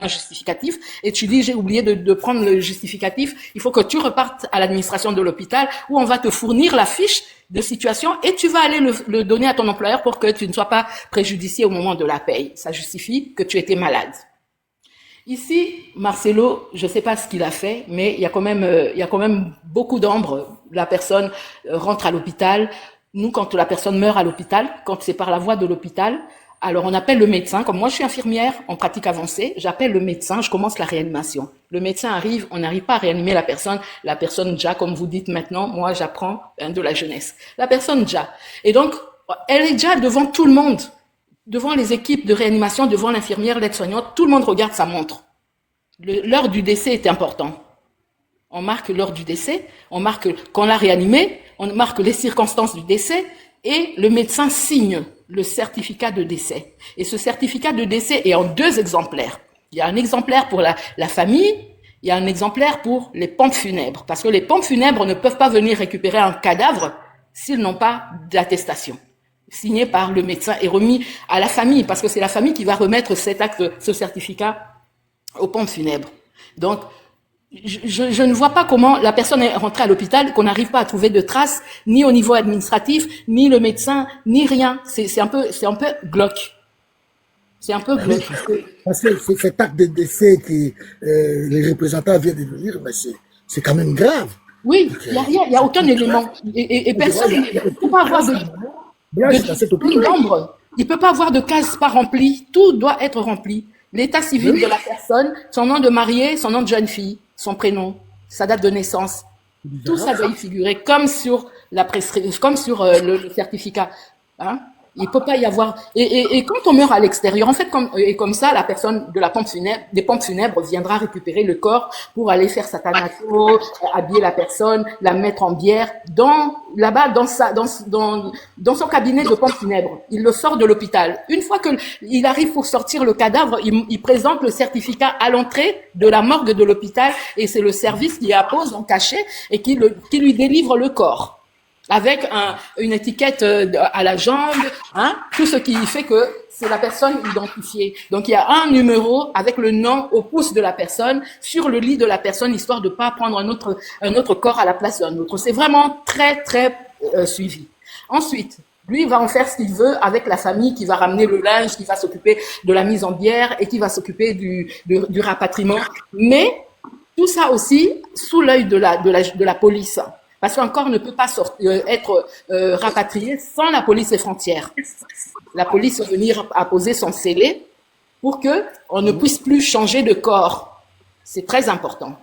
un justificatif et tu dis j'ai oublié de prendre le justificatif, il faut que tu repartes à l'administration de l'hôpital où on va te fournir la fiche de situation et tu vas aller le donner à ton employeur pour que tu ne sois pas préjudicié au moment de la paye. Ça justifie que tu étais malade. Ici, Marcelo, je ne sais pas ce qu'il a fait, mais il y a quand même beaucoup d'ombre. La personne rentre à l'hôpital. Nous, quand la personne meurt à l'hôpital, quand c'est par la voie de l'hôpital, alors on appelle le médecin. Comme moi, je suis infirmière en pratique avancée, j'appelle le médecin, je commence la réanimation. Le médecin arrive, on n'arrive pas à réanimer la personne déjà, comme vous dites maintenant, moi j'apprends de la jeunesse. La personne déjà. Et donc, elle est déjà devant tout le monde. Devant les équipes de réanimation, devant l'infirmière, l'aide-soignante, tout le monde regarde sa montre. L'heure du décès est important. On marque l'heure du décès, on marque qu'on l'a réanimé, on marque les circonstances du décès et le médecin signe le certificat de décès. Et ce certificat de décès est en 2 exemplaires. Il y a un exemplaire pour la famille, il y a un exemplaire pour les pompes funèbres. Parce que les pompes funèbres ne peuvent pas venir récupérer un cadavre s'ils n'ont pas d'attestation signé par le médecin et remis à la famille, parce que c'est la famille qui va remettre ce certificat aux pompes funèbres. Donc, je ne vois pas comment la personne est rentrée à l'hôpital, qu'on n'arrive pas à trouver de traces, ni au niveau administratif, ni le médecin, ni rien. C'est un peu glauque. C'est un peu glauque. Parce que c'est cet acte de décès que les représentants viennent de dire, mais c'est quand même grave. Oui, il n'y a rien, il n'y a aucun élément. Et personne ne peut pas avoir d'ombre. Il ne peut pas avoir de cases pas remplies. Tout doit être rempli. L'état civil de la personne, son nom de mariée, son nom de jeune fille, son prénom, sa date de naissance. Tout ça doit y figurer, comme sur le certificat. Hein? Il peut pas y avoir. Et quand on meurt à l'extérieur, en fait, comme ça, la personne de la pompe funèbre, des pompes funèbres viendra récupérer le corps pour aller faire sa thanato, habiller la personne, la mettre en bière là-bas dans son cabinet de pompe funèbre. Il le sort de l'hôpital. Une fois que il arrive pour sortir le cadavre, il présente le certificat à l'entrée de la morgue de l'hôpital et c'est le service qui appose en cachet et qui lui délivre le corps. Avec une étiquette à la jambe, hein, tout ce qui fait que c'est la personne identifiée. Donc il y a un numéro avec le nom au pouce de la personne sur le lit de la personne, histoire de pas prendre un autre corps à la place d'un autre. C'est vraiment très très suivi. Ensuite, lui, il va en faire ce qu'il veut avec la famille qui va ramener le linge, qui va s'occuper de la mise en bière et qui va s'occuper du rapatriement. Mais tout ça aussi sous l'œil de la police. Parce qu'un corps ne peut pas être rapatrié sans la police et frontières. La police va venir apposer son scellé pour que on ne puisse plus changer de corps. C'est très important.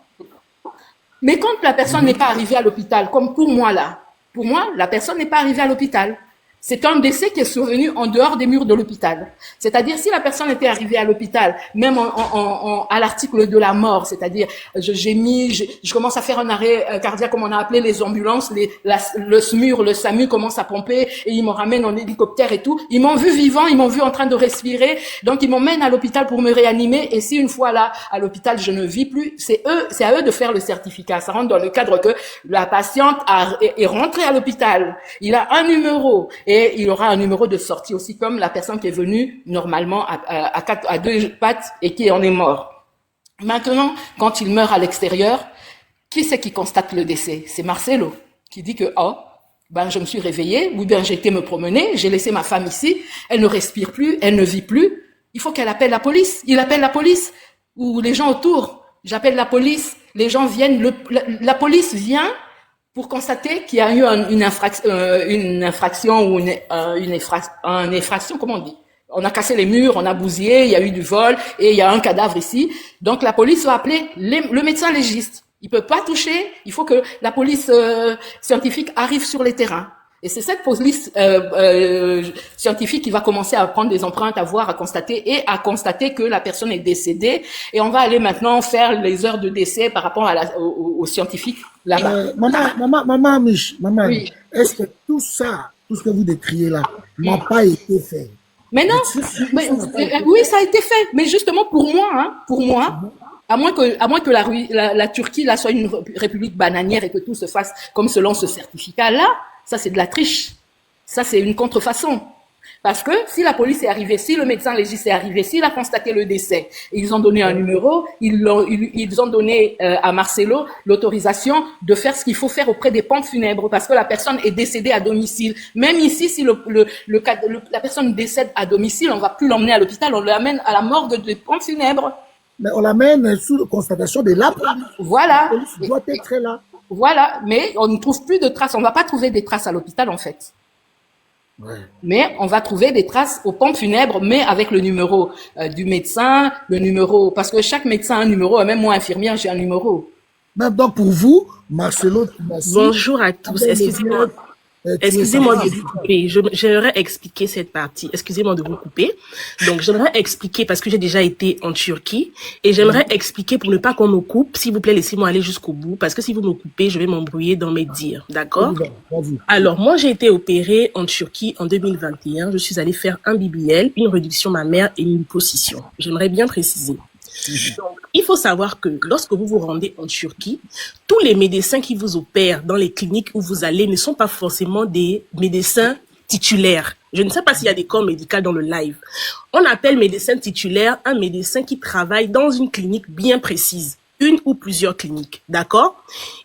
Mais quand la personne n'est pas arrivée à l'hôpital, comme pour moi, la personne n'est pas arrivée à l'hôpital. C'est un décès qui est survenu en dehors des murs de l'hôpital. C'est-à-dire, si la personne était arrivée à l'hôpital, même à l'article de la mort, c'est-à-dire, je gémis, je commence à faire un arrêt cardiaque, comme on a appelé les ambulances, le SMUR, le SAMU commence à pomper et ils me ramènent en hélicoptère et tout. Ils m'ont vu vivant, ils m'ont vu en train de respirer, donc ils m'emmènent à l'hôpital pour me réanimer. Et si une fois là, à l'hôpital, je ne vis plus, c'est à eux de faire le certificat. Ça rentre dans le cadre que la patiente est rentrée à l'hôpital. Il a un numéro. Et il aura un numéro de sortie aussi, comme la personne qui est venue normalement à 2 pattes et qui en est mort. Maintenant, quand il meurt à l'extérieur, qui c'est qui constate le décès? C'est Marcelo, qui dit que, je me suis réveillée, ou bien j'ai été me promener, j'ai laissé ma femme ici, elle ne respire plus, elle ne vit plus. Il faut qu'elle appelle la police. Il appelle la police, ou les gens autour. J'appelle la police, les gens viennent, la police vient pour constater qu'il y a eu une infraction ou une effraction, comment on dit? On a cassé les murs, on a bousillé, il y a eu du vol et il y a un cadavre ici. Donc la police va appeler le médecin légiste. Il peut pas toucher, il faut que la police scientifique arrive sur les terrains. Et c'est cette police scientifique qui va commencer à prendre des empreintes, à voir, à constater que la personne est décédée. Et on va aller maintenant faire les heures de décès par rapport aux scientifiques là-bas. Maman, oui. Est-ce que tout ce que vous décriez là, n'a pas été fait? Mais non, oui, ça a été fait. Mais justement pour moi, à moins que la Turquie là soit une république bananière et que tout se fasse comme selon ce certificat là, ça c'est de la triche. Ça c'est une contrefaçon. Parce que si la police est arrivée, si le médecin légiste est arrivé, s'il a constaté le décès, et ils ont donné un numéro, ils ont donné à Marcelo l'autorisation de faire ce qu'il faut faire auprès des pompes funèbres, parce que la personne est décédée à domicile. Même ici, si la personne décède à domicile, on va plus l'emmener à l'hôpital, on l'amène à la morgue des pompes funèbres. Mais on l'amène sous constatation de la police. Voilà. La police doit être là. Voilà, mais on ne trouve plus de traces. On ne va pas trouver des traces à l'hôpital, en fait. Ouais. Mais on va trouver des traces aux pompes funèbres, mais avec le numéro du médecin, le numéro, parce que chaque médecin a un numéro, même moi infirmière, j'ai un numéro. Même donc pour vous, Marcelo Tunasi, Bonjour à tous. Excusez-moi. Excusez-moi de vous couper. J'aimerais expliquer cette partie. Excusez-moi de vous couper. Donc, j'aimerais expliquer parce que j'ai déjà été en Turquie et j'aimerais expliquer pour ne pas qu'on me coupe. S'il vous plaît, laissez-moi aller jusqu'au bout parce que si vous me coupez, je vais m'embrouiller dans mes dires. D'accord? Alors, moi, j'ai été opérée en Turquie en 2021. Je suis allée faire un BBL, une réduction mammaire et une liposuction. J'aimerais bien préciser. Donc, il faut savoir que lorsque vous vous rendez en Turquie, tous les médecins qui vous opèrent dans les cliniques où vous allez ne sont pas forcément des médecins titulaires. Je ne sais pas s'il y a des corps médicaux dans le live. On appelle médecin titulaire un médecin qui travaille dans une clinique bien précise. Une ou plusieurs cliniques, d'accord?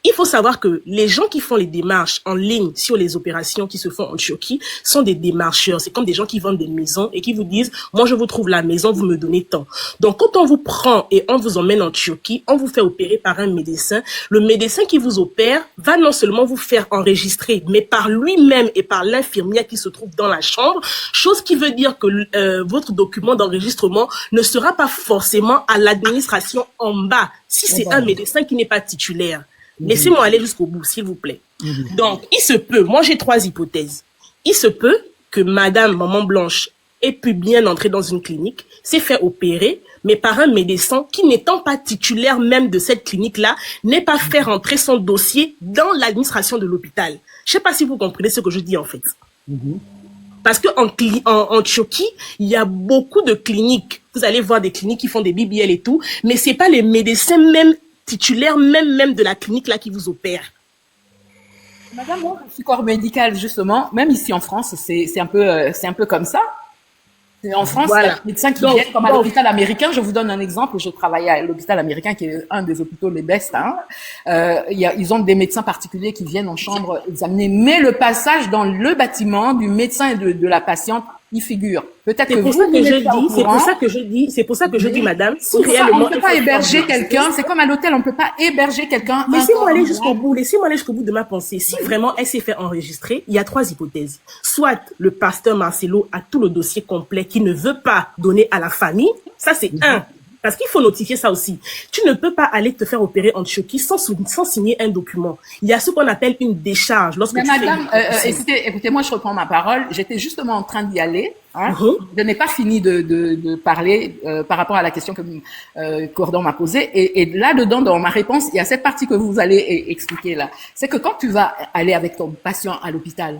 Il faut savoir que les gens qui font les démarches en ligne sur les opérations qui se font en Turquie sont des démarcheurs. C'est comme des gens qui vendent des maisons et qui vous disent, moi je vous trouve la maison, vous me donnez tant. Donc quand on vous prend et on vous emmène en Turquie, on vous fait opérer par un médecin. Le médecin qui vous opère va non seulement vous faire enregistrer, mais par lui-même et par l'infirmière qui se trouve dans la chambre, chose qui veut dire que votre document d'enregistrement ne sera pas forcément à l'administration en bas. Si c'est un médecin qui n'est pas titulaire, laissez-moi aller jusqu'au bout, s'il vous plaît. Donc, il se peut, moi j'ai trois hypothèses. Il se peut que Madame Maman Blanche ait pu bien entrer dans une clinique, s'est fait opérer, mais par un médecin qui n'étant pas titulaire même de cette clinique-là, n'ait pas fait rentrer son dossier dans l'administration de l'hôpital. Je sais pas si vous comprenez ce que je dis en fait. Parce que en Turquie, il y a beaucoup de cliniques. Vous allez voir des cliniques qui font des BBL et tout, mais c'est pas les médecins même titulaires, même de la clinique là qui vous opèrent. Madame, moi, je suis corps médical justement. Même ici en France, c'est un peu comme ça. Et en France, Voilà. il y a des médecins qui viennent comme à l'hôpital américain. Je vous donne un exemple. Je travaillais à l'hôpital américain, qui est un des hôpitaux les best. Hein. Ils ont des médecins particuliers qui viennent en chambre examiner. Mais le passage dans le bâtiment du médecin et de la patiente, il figure. Peut-être que c'est pour ça que je dis, madame, si on réellement ne peut pas héberger quelqu'un. C'est comme à l'hôtel, on ne peut pas héberger quelqu'un. Laissez-moi aller jusqu'au bout. Laissez-moi aller jusqu'au bout de ma pensée. Si vraiment elle s'est fait enregistrer, il y a trois hypothèses. Soit le pasteur Marcelo a tout le dossier complet qu'il ne veut pas donner à la famille. Ça, c'est un. Parce qu'il faut notifier ça aussi. Tu ne peux pas aller te faire opérer en Turquie sans signer un document. Il y a ce qu'on appelle une décharge. Lorsque mais madame, écoutez, moi je reprends ma parole. J'étais justement en train d'y aller. Hein. Je n'ai pas fini de parler par rapport à la question que Cordon m'a posée. Et là-dedans, dans ma réponse, il y a cette partie que vous allez expliquer là. C'est que quand tu vas aller avec ton patient à l'hôpital,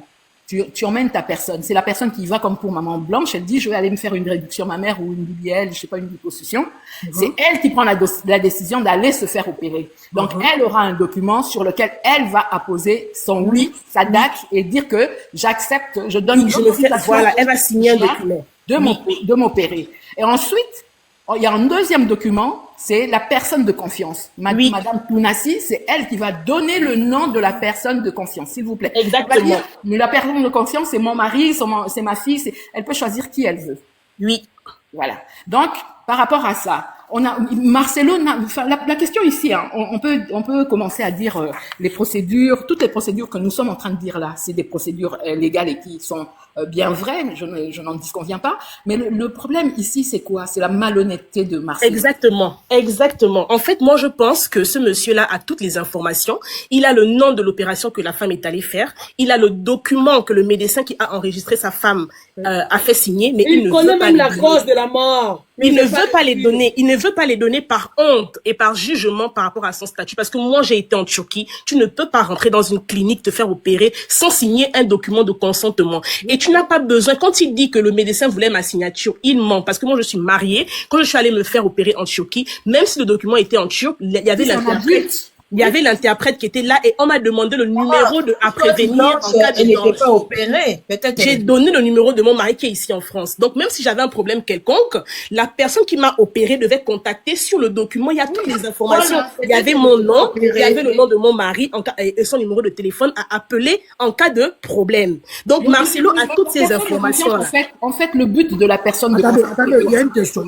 tu emmènes ta personne. C'est la personne qui va comme pour Maman Blanche. Elle dit, je vais aller me faire une réduction mammaire ou une BBL, je sais pas, une liposuction. C'est elle qui prend la décision d'aller se faire opérer. Donc, elle aura un document sur lequel elle va apposer son oui, sa date et dire que j'accepte, je donne je le fais. Voilà, elle va signer un document. De m'opérer. Et ensuite, il y a un deuxième document, c'est la personne de confiance. Madame Tunasi, c'est elle qui va donner le nom de la personne de confiance, s'il vous plaît. Exactement. La personne de confiance, c'est mon mari, c'est ma fille, elle peut choisir qui elle veut. Oui. Voilà. Donc, par rapport à ça, Marcelo, la question ici, hein, on peut commencer à dire les procédures, toutes les procédures que nous sommes en train de dire là, c'est des procédures légales et qui sont bien vraies, je n'en disconviens pas, mais le problème ici, c'est quoi? C'est la malhonnêteté de Marcelo. Exactement. En fait, moi, je pense que ce monsieur-là a toutes les informations. Il a le nom de l'opération que la femme est allée faire. Il a le document que le médecin qui a enregistré sa femme a fait signer, mais il ne connaît veut pas même la cause de la mort. Il ne veut pas les donner. Il ne veut pas les donner par honte et par jugement par rapport à son statut. Parce que moi, j'ai été en Turquie. Tu ne peux pas rentrer dans une clinique, te faire opérer sans signer un document de consentement. Et tu n'as pas besoin. Quand il dit que le médecin voulait ma signature, il ment. Parce que moi, je suis mariée. Quand je suis allée me faire opérer en Turquie, même si le document était en turc, il y avait l'interprète. Il y avait l'interprète qui était là et on m'a demandé le numéro à prévenir en cas de Elle n'était danger. pas opérée. Peut-être. J'ai donné le numéro de mon mari qui est ici en France. Donc, même si j'avais un problème quelconque, la personne qui m'a opéré devait contacter sur le document. Il y a toutes les informations. Il y avait mon nom, il y avait le nom de mon mari et son numéro de téléphone à appeler en cas de problème. Donc, Marcelo a toutes ces informations. En fait, le but de la personne Attendez, il y a une question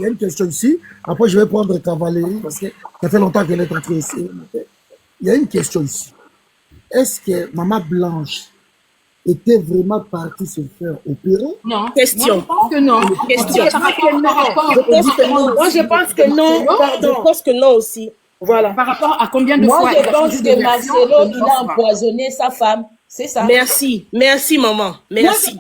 ici. Après, je vais prendre Cavalerie parce que ça fait longtemps qu'elle est entrée ici. Il y a une question ici. Est-ce que Maman Blanche était vraiment partie se faire opérer? Non. Question. Moi, je pense que non. Question. Moi, je pense que non. Pardon. Je pense que non aussi. Voilà. Par rapport à combien de fois fois je pense que Marcelo, il a empoisonné sa femme. C'est ça. Merci, maman. Merci.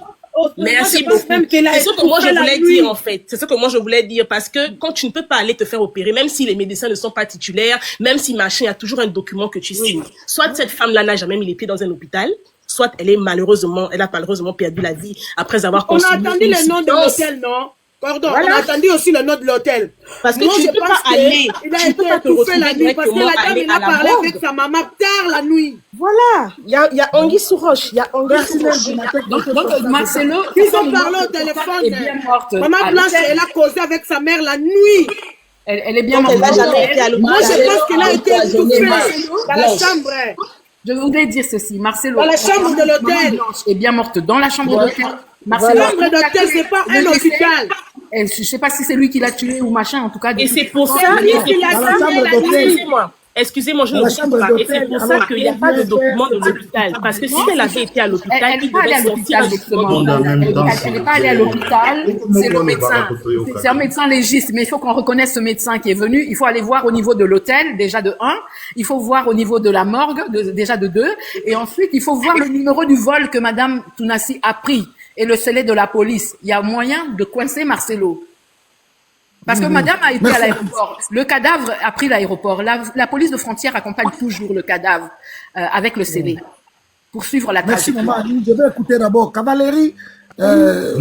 Merci beaucoup. C'est ce que moi je voulais dire en fait. C'est ce que moi je voulais dire parce que quand tu ne peux pas aller te faire opérer, même si les médecins ne sont pas titulaires, même si machin, il y a toujours un document que tu signes. Soit cette femme-là n'a jamais mis les pieds dans un hôpital, soit elle a malheureusement perdu la vie après avoir consommé. On a entendu le nom de l'hôtel, non? Pardon, voilà. On a entendu aussi le nom de l'hôtel. Parce que moi, tu ne peux pas aller. Il a été étouffé la nuit parce que la dame, il a parlé avec sa maman tard la nuit. Voilà. Il y a Anguille sous roche. Il y a Anguille sous roche. Donc, Marcelo, ils ont parlé au téléphone. Maman Blanche, elle a causé avec sa mère la nuit. Elle est bien morte. Moi, je pense qu'elle a été étouffée dans la chambre. Je voudrais dire ceci, Marcelo. Dans la chambre de l'hôtel. Est bien morte dans la chambre d'hôtel. Marcelo, la chambre d'hôtel, c'est pas un hôpital. Je sais pas si c'est lui qui l'a tué ou machin, en tout cas. Et c'est pour ça excusez-moi, je ne sais pas. Et c'est pour ça qu'il n'y a pas de document de l'hôpital. Parce que si elle avait été à l'hôpital, il devait sortir Elle n'est pas allée à l'hôpital, c'est le médecin. C'est un médecin légiste, mais il faut qu'on reconnaisse ce médecin qui est venu. Il faut aller voir au niveau de l'hôtel, déjà de 1. Il faut voir au niveau de la morgue, déjà de 2. Et ensuite, il faut voir le numéro du vol que Madame Tounassi a pris et le scellé de la police. Il y a moyen de coincer Marcelo. Parce que madame a été à l'aéroport. Le cadavre a pris l'aéroport. La police de frontière accompagne toujours le cadavre avec le scellé pour suivre la trajectoire. Merci maman. Je vais écouter d'abord Cavalerie. Attendez,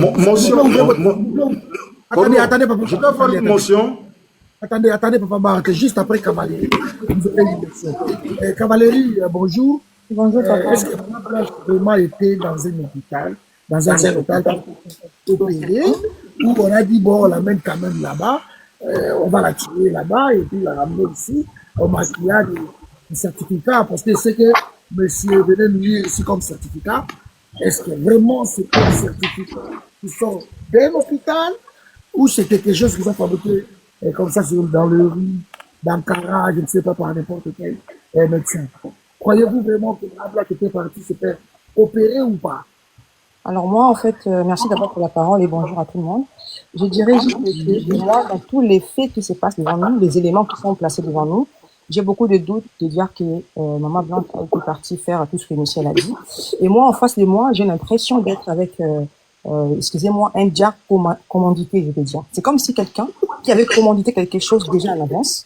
papa. Je peux faire une motion. Attendez, papa Barthe, juste après Cavalerie. Cavalerie, bonjour. Bonjour, papa. Est-ce que maman Blanche a vraiment été dans un hôpital, opéré, où on a dit, bon, on l'amène quand même là-bas, on va la tuer là-bas, et puis la ramener ici, au maquillage du certificat, parce que c'est que monsieur venait nous dire ici comme certificat. Est-ce que vraiment c'est un certificat qui sort d'un hôpital, ou c'est quelque chose qu'ils ont fabriqué comme ça dans le riz, dans le carrage, je ne sais pas, par n'importe quel médecin? Croyez-vous vraiment que la blague était partie se faire opérer ou pas? Alors moi, en fait, merci d'abord pour la parole et bonjour à tout le monde. Je dirais juste que moi, dans tous les faits qui se passent devant nous, les éléments qui sont placés devant nous, j'ai beaucoup de doutes de dire que Maman Blanche a été partie faire tout ce que Michel a dit. Et moi, en face de moi, j'ai l'impression d'être avec, excusez-moi, un diable commandité, je veux dire. C'est comme si quelqu'un qui avait commandité quelque chose déjà en avance,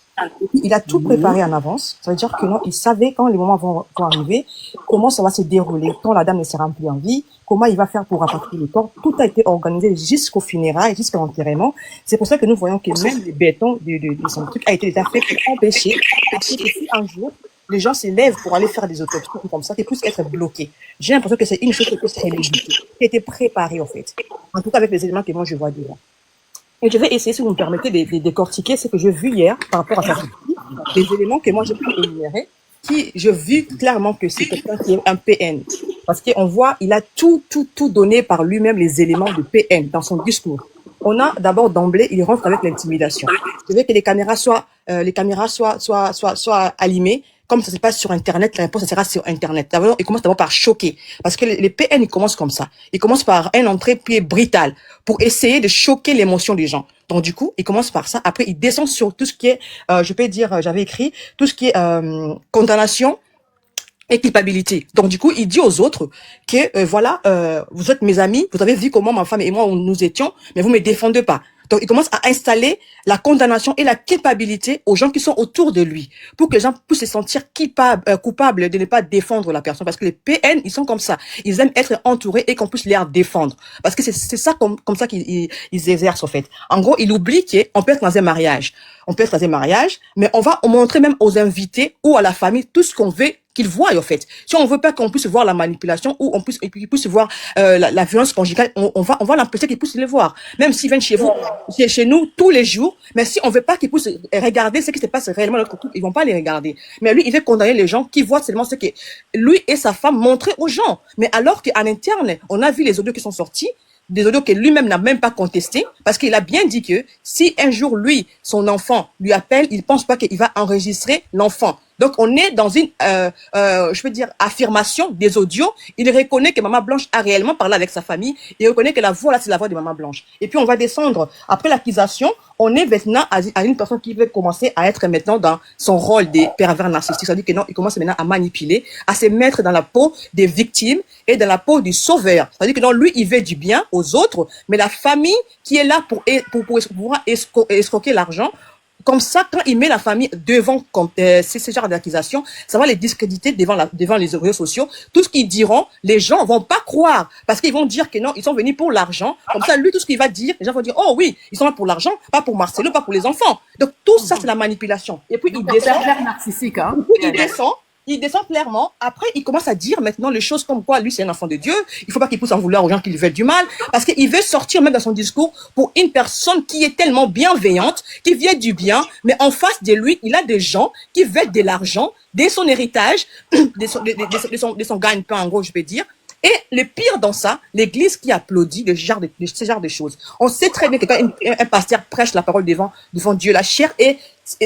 il a tout préparé en avance. Ça veut dire que non, il savait quand les moments vont arriver, comment ça va se dérouler, quand la dame ne sera plus en vie, comment il va faire pour rapatrier le corps. Tout a été organisé jusqu'au funérailles, jusqu'à l'enterrement. C'est pour ça que nous voyons que même le béton de son truc a été déjà fait pour empêcher, parce que si un jour, les gens se lèvent pour aller faire des autopsies comme ça, c'est plus qu'être bloqué. J'ai l'impression que c'est une chose qui était préméditée, qui a été préparée, en fait. En tout cas, avec les éléments que moi, je vois devant. Et je vais essayer, si vous me permettez, de décortiquer ce que j'ai vu hier par rapport à ça. Les éléments que moi, j'ai pu énumérer, qui, je vis clairement que c'est quelqu'un qui est un PN. Parce qu'on voit, il a tout donné par lui-même les éléments de PN dans son discours. On a d'abord d'emblée, il rentre avec l'intimidation. Je veux que les caméras soient allumées. Comme ça se passe sur Internet, la réponse sera sur Internet. D'abord, il commence d'abord par choquer. Parce que les PN, ils commencent comme ça. Ils commencent par un entrée-pied brutal pour essayer de choquer l'émotion des gens. Donc, du coup, ils commencent par ça. Après, ils descendent sur tout ce qui est, je peux dire, j'avais écrit, tout ce qui est condamnation et culpabilité. Donc, du coup, il dit aux autres que, voilà, vous êtes mes amis, vous avez vu comment ma femme et moi, nous étions, mais vous me défendez pas. Donc, il commence à installer la condamnation et la culpabilité aux gens qui sont autour de lui, pour que les gens puissent se sentir coupables de ne pas défendre la personne. Parce que les PN, ils sont comme ça. Ils aiment être entourés et qu'on puisse les défendre. Parce que c'est ça comme ça qu'ils exercent, en fait. En gros, ils oublient qu'on peut être dans un mariage. On peut être dans un mariage, mais on va montrer même aux invités ou à la famille tout ce qu'on veut qu'ils voient, en fait. Si on veut pas qu'on puisse voir la manipulation ou qu'ils puissent voir la violence conjugale, on va l'empêcher qu'ils puissent les voir. Même s'ils viennent chez vous, chez nous tous les jours, mais si on veut pas qu'ils puissent regarder ce qui se passe réellement dans notre couple, ils vont pas les regarder. Mais lui, il veut condamner les gens qui voient seulement ce que lui et sa femme montraient aux gens. Mais alors qu'en interne, on a vu les audios qui sont sortis, des audios que lui-même n'a même pas contesté, parce qu'il a bien dit que si un jour lui, son enfant, lui appelle, il pense pas qu'il va enregistrer l'enfant. Donc on est dans une, je veux dire, affirmation des audios. Il reconnaît que Maman Blanche a réellement parlé avec sa famille. Il reconnaît que la voix là, c'est la voix de Maman Blanche. Et puis on va descendre après l'accusation. On est maintenant à une personne qui veut commencer à être maintenant dans son rôle des pervers narcissiques. C'est-à-dire que non, il commence maintenant à manipuler, à se mettre dans la peau des victimes et dans la peau du sauveur. C'est-à-dire que non, lui, il veut du bien aux autres, mais la famille qui est là pour pouvoir escroquer l'argent. Comme ça, quand il met la famille devant ce genre d'accusation, ça va les discréditer devant les réseaux sociaux. Tout ce qu'ils diront, les gens vont pas croire parce qu'ils vont dire que non, ils sont venus pour l'argent. Comme ça, lui, tout ce qu'il va dire, les gens vont dire, oh oui, ils sont là pour l'argent, pas pour Marcelo, pas pour les enfants. Donc tout ça, c'est la manipulation. Et puis il descend. Narcissique, hein. Il descend clairement. Après, il commence à dire maintenant les choses comme quoi lui, c'est un enfant de Dieu. Il faut pas qu'il pousse en vouloir aux gens qui lui veulent du mal. Parce qu'il veut sortir même dans son discours pour une personne qui est tellement bienveillante, qui vient du bien. Mais en face de lui, il a des gens qui veulent de l'argent, de son héritage, de son gagne-pain, en gros, je peux dire. Et le pire dans ça, l'église qui applaudit ce genre de choses. On sait très bien que quand un pasteur prêche la parole devant Dieu, la chair, et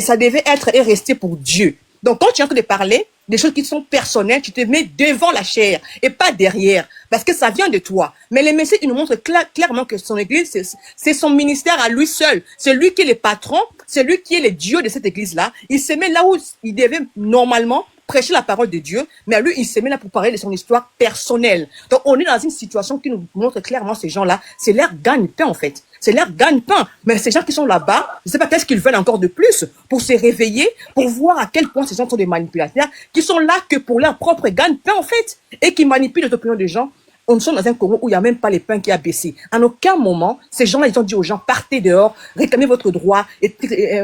ça devait être et rester pour Dieu. Donc, quand tu es en train de parler des choses qui sont personnelles, tu te mets devant la chair et pas derrière, parce que ça vient de toi. Mais le message, il nous montre clairement que son église, c'est son ministère à lui seul. C'est lui qui est le patron, c'est lui qui est le Dieu de cette église-là. Il se met là où il devait normalement prêcher la parole de Dieu, mais lui, il se met là pour parler de son histoire personnelle. Donc, on est dans une situation qui nous montre clairement ces gens-là, c'est leur gagne-pain, en fait. C'est leur gagne-pain. Mais ces gens qui sont là-bas, je ne sais pas qu'est-ce qu'ils veulent encore de plus pour se réveiller, pour voir à quel point ces gens sont des manipulateurs, qui sont là que pour leur propre gagne-pain, en fait, et qui manipulent les opinions des gens. On est dans un Congo où il n'y a même pas les pains qui a baissé. En aucun moment, ces gens-là, ils ont dit aux gens, partez dehors, réclamez votre droit, et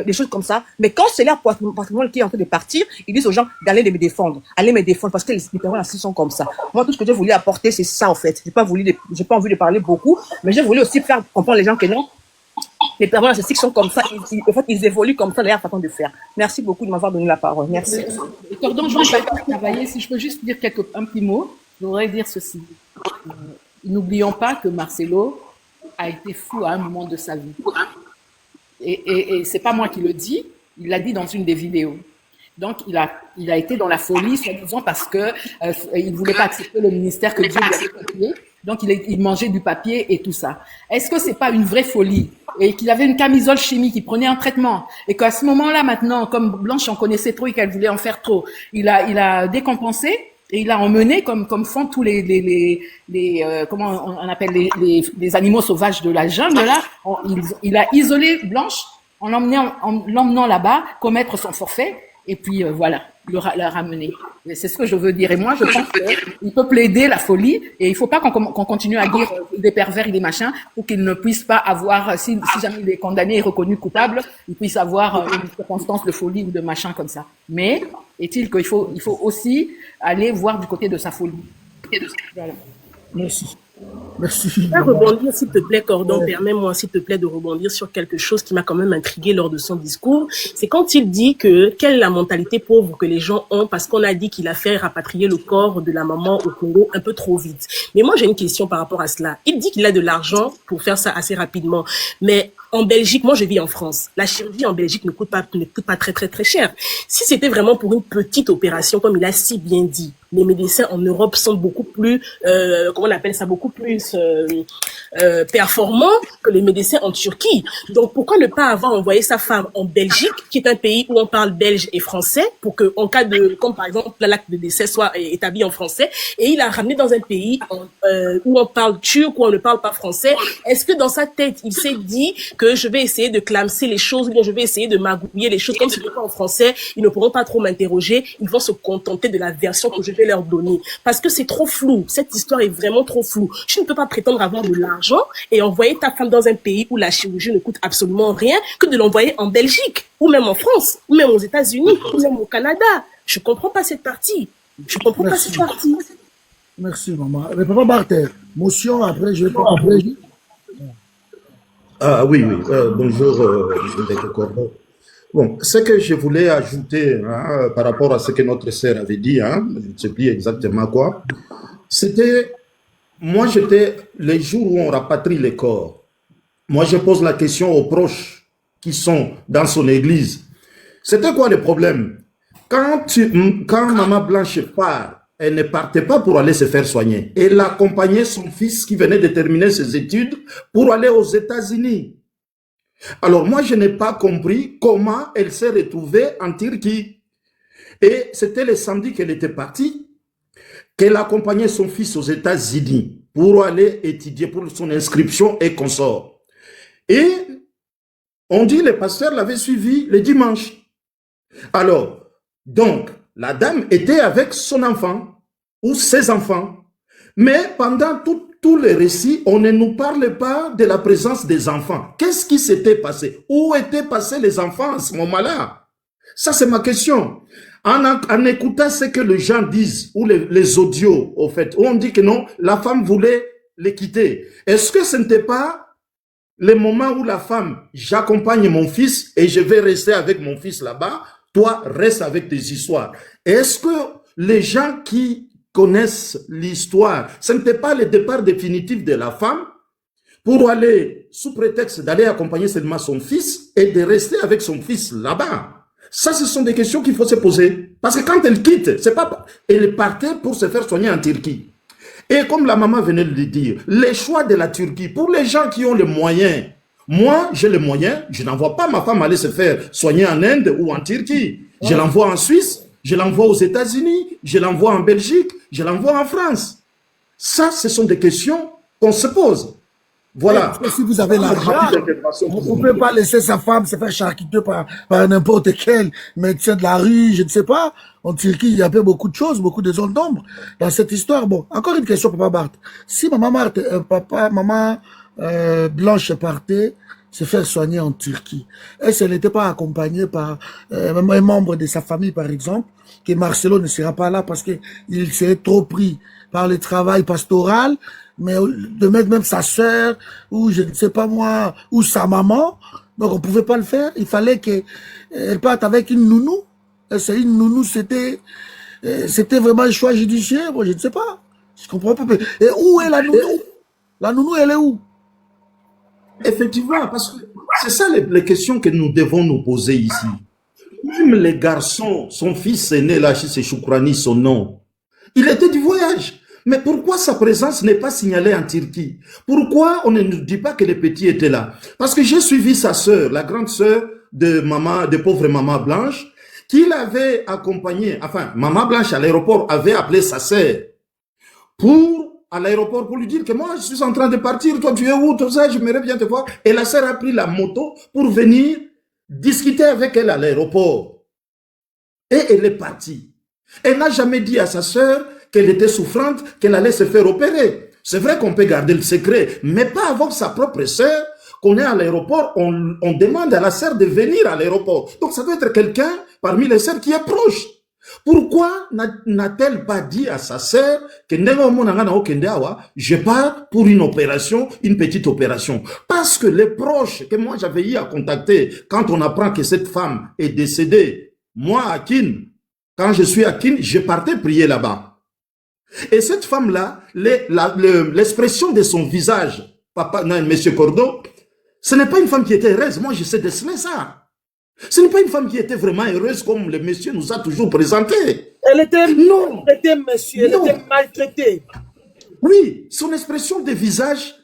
des choses comme ça. Mais quand c'est leur patrimoine qui est en train de partir, ils disent aux gens d'aller me défendre, allez me défendre, parce que les personnes ainsi sont comme ça. Moi, tout ce que j'ai voulu apporter, c'est ça, en fait. J'ai pas envie de parler beaucoup, mais j'ai voulu aussi faire comprendre les gens que non, les personnes narcissiques sont comme ça, en fait, ils évoluent comme ça, leur façon de faire. Merci beaucoup de m'avoir donné la parole. Merci. Cordon, je vais travailler. Si je peux juste dire un petit mot, je voudrais dire ceci. N'oublions pas que Marcelo a été fou à un moment de sa vie. Et c'est pas moi qui le dis, il l'a dit dans une des vidéos. Donc, il a été dans la folie, soi-disant, parce que il voulait pas accepter le ministère que Dieu lui avait confié. Donc, il mangeait du papier et tout ça. Est-ce que c'est pas une vraie folie? Et qu'il avait une camisole chimique, il prenait un traitement. Et qu'à ce moment-là, maintenant, comme Blanche en connaissait trop et qu'elle voulait en faire trop, il a décompensé. Et il a emmené, comme font tous les comment on appelle les animaux sauvages de la jungle là. Il a isolé Blanche en l'emmenant là-bas, commettre son forfait, et puis voilà, la ramener. C'est ce que je veux dire. Et moi, je pense qu'il peut plaider la folie, et il faut pas qu'on continue à dire des pervers et des machins, pour qu'il ne puisse pas avoir, si jamais il est condamné et reconnu coupable, il puisse avoir une circonstance de folie ou de machin comme ça. Mais est-il qu'il faut aussi aller voir du côté de sa folie. Voilà. Merci. Je vais rebondir, s'il te plaît, Cordon, permets-moi, s'il te plaît, de rebondir sur quelque chose qui m'a quand même intrigué lors de son discours. C'est quand il dit quelle est la mentalité pauvre que les gens ont, parce qu'on a dit qu'il a fait rapatrier le corps de la maman au Congo un peu trop vite. Mais moi, j'ai une question par rapport à cela. Il dit qu'il a de l'argent pour faire ça assez rapidement. Mais en Belgique, moi je vis en France. La chirurgie en Belgique ne coûte pas très très très cher. Si c'était vraiment pour une petite opération, comme il a si bien dit, les médecins en Europe sont beaucoup plus, comment on appelle ça, beaucoup plus performants que les médecins en Turquie. Donc pourquoi ne pas avoir envoyé sa femme en Belgique, qui est un pays où on parle belge et français, pour que en cas de, comme par exemple l'acte de décès soit établi en français, et il a ramené dans un pays où on parle turc, où on ne parle pas français. Est-ce que dans sa tête il s'est dit que je vais essayer de clamser les choses, ou bien je vais essayer de magouiller les choses, comme si je ne pas en français, ils ne pourront pas trop m'interroger, ils vont se contenter de la version que je vais leur donner. Parce que c'est trop flou. Cette histoire est vraiment trop floue. Tu ne peux pas prétendre avoir de l'argent et envoyer ta femme dans un pays où la chirurgie ne coûte absolument rien que de l'envoyer en Belgique, ou même en France, ou même aux États-Unis, ou même au Canada. Je comprends pas cette partie. Je comprends pas cette partie. Merci, maman. Mais papa Barthez, motion, après, je vais pas après. Ah oui, oui. Bonjour, M. Cordon. Bon, ce que je voulais ajouter par rapport à ce que notre sœur avait dit, je ne sais plus exactement quoi, c'était, moi j'étais, les jours où on rapatrie les corps, moi je pose la question aux proches qui sont dans son église. C'était quoi le problème? Quand Maman Blanche part, elle ne partait pas pour aller se faire soigner. Elle accompagnait son fils qui venait de terminer ses études pour aller aux États-Unis. Alors moi, je n'ai pas compris comment elle s'est retrouvée en Turquie. Et c'était le samedi qu'elle était partie, qu'elle accompagnait son fils aux États-Unis pour aller étudier pour son inscription et consort. Et on dit le pasteur l'avait suivi le dimanche. Alors, donc, la dame était avec son enfant ou ses enfants. Mais pendant tout le récit, on ne nous parle pas de la présence des enfants. Qu'est-ce qui s'était passé? Où étaient passés les enfants à ce moment-là? Ça, c'est ma question. En écoutant ce que les gens disent, ou les audios, au fait, où on dit que non, la femme voulait les quitter. Est-ce que ce n'était pas le moment où la femme, j'accompagne mon fils et je vais rester avec mon fils là-bas, toi, reste avec tes histoires. Est-ce que les gens qui connaissent l'histoire, ce n'était pas le départ définitif de la femme pour aller, sous prétexte d'aller accompagner seulement son fils et de rester avec son fils là-bas? Ça, ce sont des questions qu'il faut se poser. Parce que quand elle quitte, c'est pas, elle partait pour se faire soigner en Turquie. Et comme la maman venait de le dire, les choix de la Turquie, pour les gens qui ont les moyens, moi, j'ai les moyens, je n'envoie pas ma femme aller se faire soigner en Inde ou en Turquie. Je l'envoie en Suisse, je l'envoie aux États-Unis, je l'envoie en Belgique, je l'envoie en France. Ça, ce sont des questions qu'on se pose. Voilà. Si vous avez l'argent, on ne peut pas laisser sa femme se faire charcuter par n'importe quel médecin de la rue, je ne sais pas. En Turquie, il y avait beaucoup de choses, beaucoup de zones d'ombre dans cette histoire. Bon, encore une question, papa Barthes. Si maman Blanche partait se faire soigner en Turquie, est-ce qu'elle n'était pas accompagnée par un membre de sa famille, par exemple, que Marcelo ne sera pas là parce qu'il serait trop pris par le travail pastoral, mais de mettre même sa sœur, ou je ne sais pas moi, ou sa maman, donc on pouvait pas le faire, il fallait qu'elle parte avec une nounou. C'est une nounou, c'était vraiment un choix judiciaire, moi je ne sais pas, je comprends pas. Et où est la nounou? La nounou, elle est où? Effectivement, parce que c'est ça les questions que nous devons nous poser ici. Même les garçons, son fils aîné là, chez Choukrani, son nom, il était du voyage. Mais pourquoi sa présence n'est pas signalée en Turquie? Pourquoi on ne nous dit pas que le petit était là? Parce que j'ai suivi sa sœur, la grande sœur de pauvre maman Blanche, qui l'avait accompagnée, enfin, maman Blanche à l'aéroport avait appelé sa sœur à l'aéroport pour lui dire que moi je suis en train de partir, toi tu es où, tout ça, j'aimerais bien te voir. Et la sœur a pris la moto pour venir discuter avec elle à l'aéroport. Et elle est partie. Elle n'a jamais dit à sa sœur qu'elle était souffrante, qu'elle allait se faire opérer. C'est vrai qu'on peut garder le secret, mais pas avec sa propre sœur. Qu'on est à l'aéroport, on demande à la sœur de venir à l'aéroport. Donc ça doit être quelqu'un parmi les sœurs qui est proche. Pourquoi n'a-t-elle pas dit à sa sœur que je pars pour une opération, une petite opération? Parce que les proches que moi j'avais eu à contacter, quand on apprend que cette femme est décédée, moi à Kin, quand je suis à Kin, je partais prier là-bas. Et cette femme-là, l'expression de son visage, monsieur Cordon, ce n'est pas une femme qui était heureuse. Moi, je sais déceler ça. Ce n'est pas une femme qui était vraiment heureuse comme le monsieur nous a toujours présenté. Elle était Non. maltraitée, monsieur. Elle Non. était maltraitée. Oui, son expression de visage.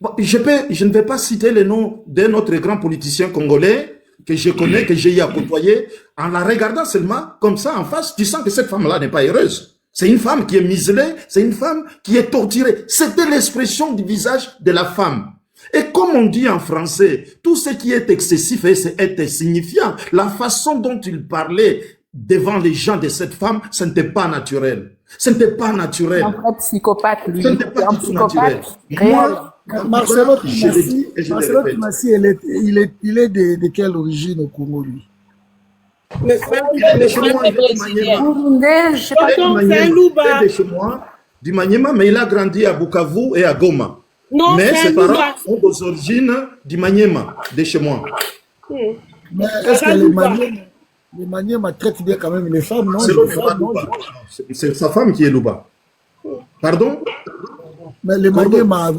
Bon, je ne vais pas citer le nom d'un autre grand politicien congolais que je connais, que j'ai eu à côtoyer. En la regardant seulement comme ça en face, tu sens que cette femme-là n'est pas heureuse. C'est une femme qui est muselée, c'est une femme qui est torturée. C'était l'expression du visage de la femme. Et comme on dit en français, tout ce qui est excessif est insignifiant. La façon dont il parlait devant les gens de cette femme, ce n'était pas naturel. Ce n'était pas naturel. Un vrai psychopathe, lui. Ce n'était pas Un du tout naturel. psychopathe réel. Moi, Marcelo je l'ai dit Timassi, et je le Marcelo répète. Timassi, il est de quelle origine au Congo, lui? Mais Il est de chez moi, il est du Maniema. Burundais, je sais pas. Il est du Pardon, c'est un Maniema. louba. Il est de chez moi, du Maniema, mais il a grandi à Bukavu et à Goma. non, Mais c'est un ses parents louba. sont des origines du Maniema, de chez moi. Mais est-ce que les Maniema traitent bien quand même les femmes, non? C'est Les l'autre, pas femmes, non? Louba. C'est sa femme qui est Louba. Pardon? Mais les Maniema,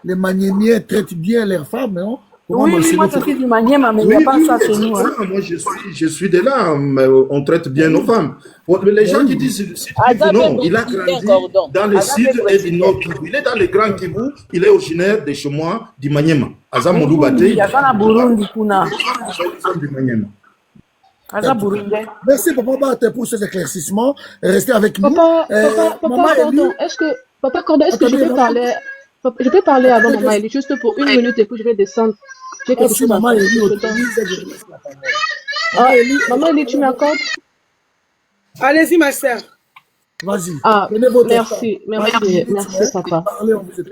les Maniémiens traitent bien leurs femmes, non? Comment Oui, Marcelo moi je suis du Maniema, mais il n'y Oui, a pas oui, ça chez c'est nous. Hein. ça. Moi, je suis de là, mais on traite bien nos femmes. Bon, mais les gens qui disent du sud Kivu, non, il a grandi dans le sud et du nord Kivu. Il est dans le grand Kivu, il est originaire de chez moi, du Maniema. Azam Moulou Il y a pas Burundi, Kuna. du Maniema. Aza Burundais. Merci Papa Bate pour ces éclaircissements. Restez avec nous. Papa, Maman papa, Elie, pardon, Papa Cordon, est-ce que je attendez, peux parler, je peux parler avant Maman Elie, juste pour 1 minute et puis je vais descendre. J'ai quelque si chose à Maman faire. Elie Je te donne. autorise, je laisse la parole. Ah, Maman Elie, tu m'accordes? Allez-y, ma sœur. Vas-y, Ah, prenez votre merci, temps. merci papa. Parlez, on vous écoute.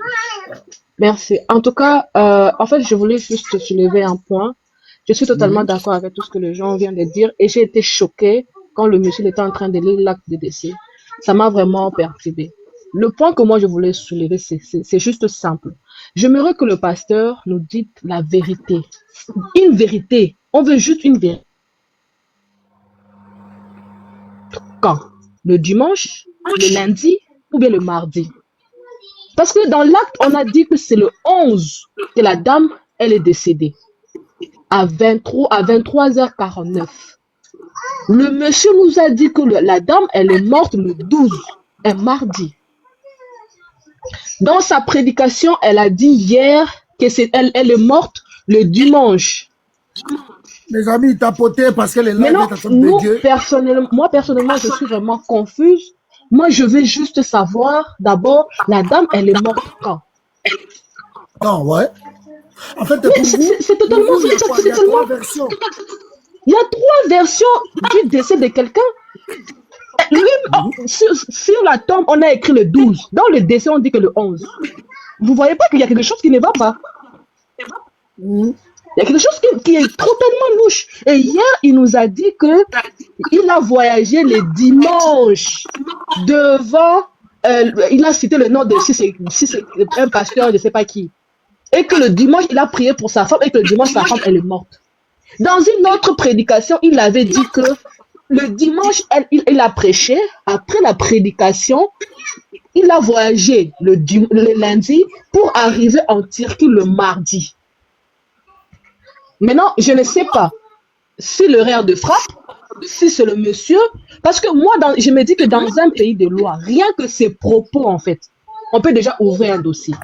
Merci. En tout cas, en fait, je voulais juste soulever un point. Je suis totalement d'accord avec tout ce que les gens viennent de dire et j'ai été choquée quand le monsieur était en train de lire l'acte de décès. Ça m'a vraiment perturbée. Le point que moi je voulais soulever, c'est juste simple. J'aimerais que le pasteur nous dise la vérité. Une vérité. On veut juste une vérité. Quand? Le dimanche, le lundi ou bien le mardi? Parce que dans l'acte, on a dit que c'est le 11 que la dame, elle est décédée. À 23h49. Le monsieur nous a dit que la dame, elle est morte le 12, un mardi. Dans sa prédication, elle a dit hier que elle est morte le dimanche. Mes amis, tapotez parce que les Mais lives non, est en train de Dieu. moi personnellement, je suis vraiment confuse. Moi, je veux juste savoir, d'abord, la dame, elle est morte quand? Non, ouais. En fait, Oui, pour vous, c'est totalement pour vous, il y a ça, il y a c'est trois tellement- versions. Il y a 3 versions du décès de quelqu'un. Lui, sur la tombe, on a écrit le 12. Dans le décès, on dit que le 11. Vous voyez pas qu'il y a quelque chose qui ne va pas? Il y a quelque chose qui est totalement louche. Et hier, il nous a dit que il a voyagé le dimanche devant, il a cité le nom de, si c'est un pasteur, je ne sais pas qui. Et que le dimanche, il a prié pour sa femme et que le dimanche, sa femme, elle est morte. Dans une autre prédication, il avait dit que le dimanche, il a prêché. Après la prédication, il a voyagé le lundi pour arriver en Turquie le mardi. Maintenant, je ne sais pas si l'horaire de frappe, si c'est le monsieur, parce que moi, je me dis que dans un pays de loi, rien que ces propos, en fait, on peut déjà ouvrir un dossier.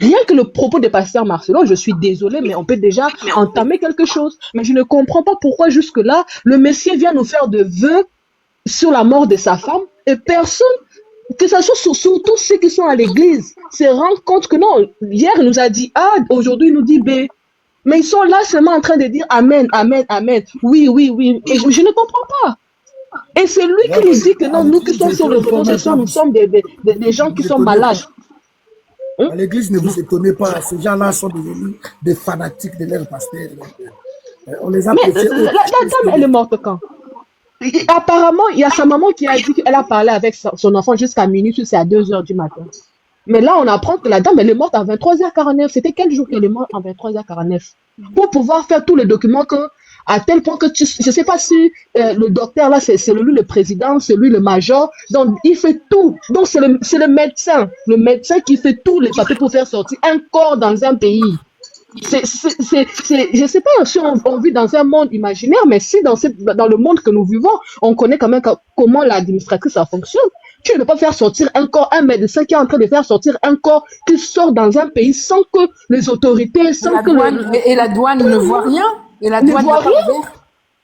Rien que le propos de pasteur Marcelo, je suis désolée, mais on peut déjà entamer quelque chose. Mais je ne comprends pas pourquoi jusque-là, le Messie vient nous faire de vœux sur la mort de sa femme et personne, que ce soit surtout ceux qui sont à l'église, se rendent compte que non, hier il nous a dit A, aujourd'hui il nous dit B. Mais ils sont là seulement en train de dire Amen, Amen, Amen. Oui, oui, oui. Et je ne comprends pas. Et c'est lui qui nous dit que non, nous qui sommes sur le front, nous sommes des gens qui sont malades. À l'église, ne vous étonnez pas, ces gens-là sont devenus des fanatiques de leur pasteur. On les a Mais prêchés la dame, elle est morte quand? Apparemment, il y a sa maman qui a dit qu'elle a parlé avec son enfant jusqu'à minuit, c'est à 2h du matin. Mais là, on apprend que la dame, elle est morte à 23h49. C'était quel jour qu'elle est morte à 23h49? Pour pouvoir faire tous les documents à tel point que je ne sais pas si le docteur là, c'est lui le président, c'est lui le major. Donc, il fait tout. Donc, c'est le médecin qui fait tous les papiers pour faire sortir un corps dans un pays. Je sais pas si on vit dans un monde imaginaire, mais si dans le monde que nous vivons, on connaît quand même comment l'administratrice ça fonctionne. Tu ne peux pas faire sortir un corps, un médecin qui est en train de faire sortir un corps qui sort dans un pays sans que les autorités, sans que et la douane ne voit rien. Et la douane n'a pas ouvert.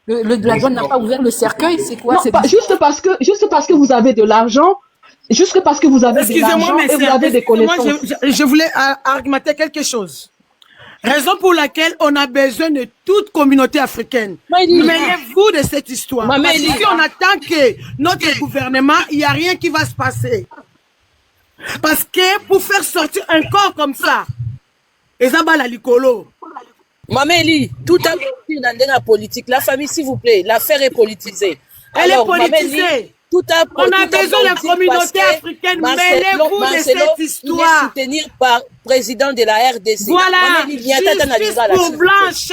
La douane n'a pas ouvert le cercueil. C'est quoi? Non, juste parce que vous avez de l'argent. Juste parce que vous avez de l'argent et vous avez des connaissances. Je voulais argumenter quelque chose. Raison pour laquelle on a besoin de toute communauté africaine. Mêlez-vous de cette histoire. Parce que si on attend que notre gouvernement, il n'y a rien qui va se passer. Parce que pour faire sortir un corps comme ça, et ça va la licolo. Mamélie, tout a été dans la politique. La famille, s'il vous plaît, l'affaire est politisée. Elle est politisée. On a besoin de la communauté africaine. Mêlez-vous de cette histoire. Il est soutenu par président de la RDC. Voilà, justice pour Blanche.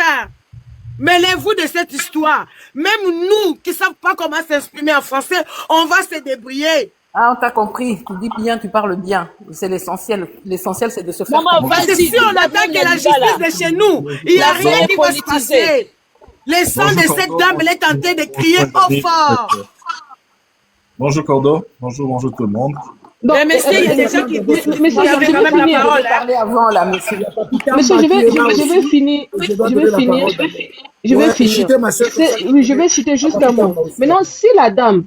Mêlez-vous de cette histoire. Même nous qui ne savons pas comment s'exprimer en français, on va se débrouiller. Ah, on t'a compris. Tu dis bien, tu parles bien. C'est l'essentiel. L'essentiel, c'est de se faire comprendre. Parce que si on attend que la justice de chez nous, il n'y a rien qui va se passer. Le sang de cette dame, elle est tentée de crier au fort. Bonjour Cordo, bonjour tout le monde. Mais monsieur, il y a des gens qui disent, monsieur, je vais citer juste un mot. Maintenant, si la dame,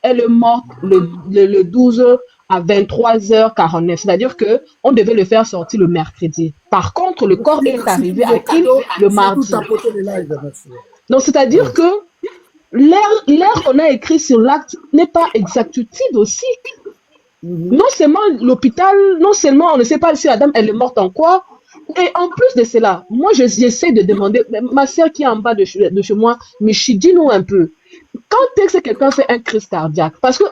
elle est morte le 12 à 23h49, c'est-à-dire que on devait le faire sortir le mercredi. Par contre, le corps est arrivé à qui le mardi. Donc, c'est-à-dire que l'air qu'on a écrit sur l'acte n'est pas exactitude aussi. Non seulement l'hôpital, non seulement on ne sait pas si la dame elle est morte en quoi, et en plus de cela, moi j'essaie de demander, ma soeur qui est en bas de chez moi, mais dis-nous un peu, quand est-ce que quelqu'un fait un crise cardiaque? Parce que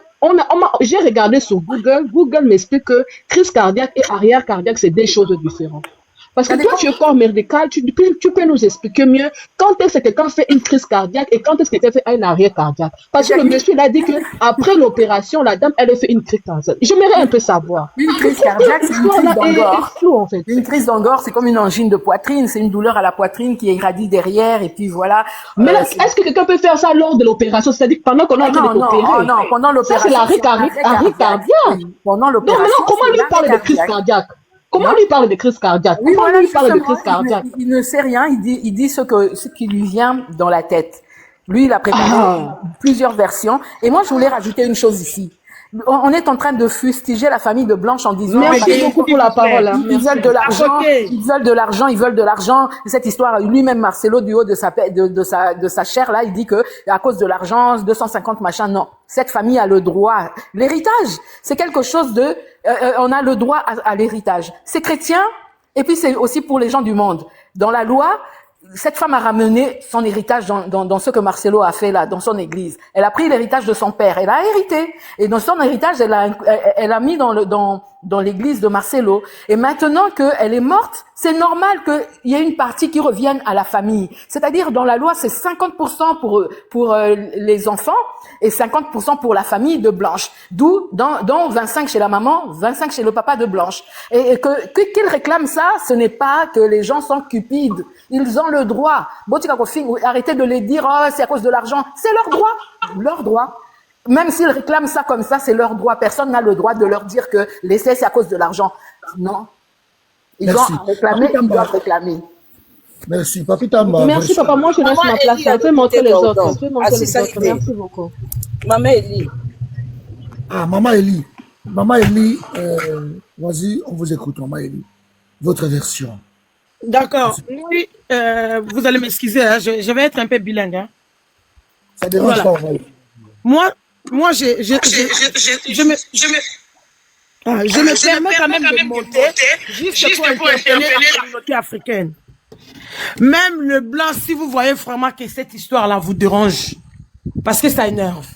j'ai regardé sur Google m'explique que crise cardiaque et arrière cardiaque c'est des choses différentes. Parce que toi, tu es corps médical, tu peux nous expliquer mieux quand est-ce que quelqu'un fait une crise cardiaque et quand est-ce que quelqu'un fait un arrêt cardiaque. Parce que le monsieur, il a dit qu'après l'opération, la dame, elle a fait une crise cardiaque. J'aimerais un peu savoir. Une crise cardiaque, c'est une crise d'angor. Une crise d'angor, c'est comme une angine de poitrine. C'est une douleur à la poitrine qui irradie derrière et puis voilà. Mais est-ce que quelqu'un peut faire ça lors de l'opération? C'est-à-dire pendant qu'on est en train de l'opérer? Non, pendant l'opération. Ça, c'est l'arrêt cardiaque. Pendant l'opération. Non, mais comment lui parle de crise cardiaque? Comment lui parle de crise cardiaque? Oui, voilà, lui parle de crise cardiaque. Il ne sait rien, il dit ce qui lui vient dans la tête. Lui, il a préparé plusieurs versions. Et moi, je voulais rajouter une chose ici. On est en train de fustiger la famille de Blanche en disant merci beaucoup pour la parole. Ils veulent de l'argent, ils veulent de l'argent. Cette histoire, lui-même Marcelo du haut de sa chair là, il dit que à cause de l'argent, 250 machin. Non, cette famille a le droit. L'héritage, c'est quelque chose de, on a le droit à l'héritage. C'est chrétien et puis c'est aussi pour les gens du monde. Dans la loi, cette femme a ramené son héritage dans ce que Marcelo a fait là, dans son église. Elle a pris l'héritage de son père, elle a hérité. Et dans son héritage, elle a mis dans l'église de Marcelo. Et maintenant qu'elle est morte, c'est normal qu'il y ait une partie qui revienne à la famille. C'est-à-dire, dans la loi, c'est 50% pour les enfants et 50% pour la famille de Blanche. D'où, dans 25 chez la maman, 25 chez le papa de Blanche. Et qu'ils réclament ça, ce n'est pas que les gens sont cupides. Ils ont le droit. Arrêtez de les dire, oh, c'est à cause de l'argent. C'est leur droit. Leur droit. Même s'ils réclament ça comme ça, c'est leur droit. Personne n'a le droit de leur dire que l'essai, c'est à cause de l'argent. Non. Ils ont réclamé, ils doivent réclamer. Merci. Papitamba. Merci, papa. Moi, je laisse ma place. Je vais montrer les autres. Merci beaucoup. Maman Elie. Ah, Maman Elie. Maman Elie, vas-y, on vous écoute, Maman Elie. Votre version. D'accord. Oui, vous allez m'excuser, hein, je vais être un peu bilingue. Hein. Ça dérange pas, Moi, je me permets quand même de monter juste pour interpeller la communauté africaine. Même le blanc, si vous voyez vraiment que cette histoire-là vous dérange, parce que ça énerve,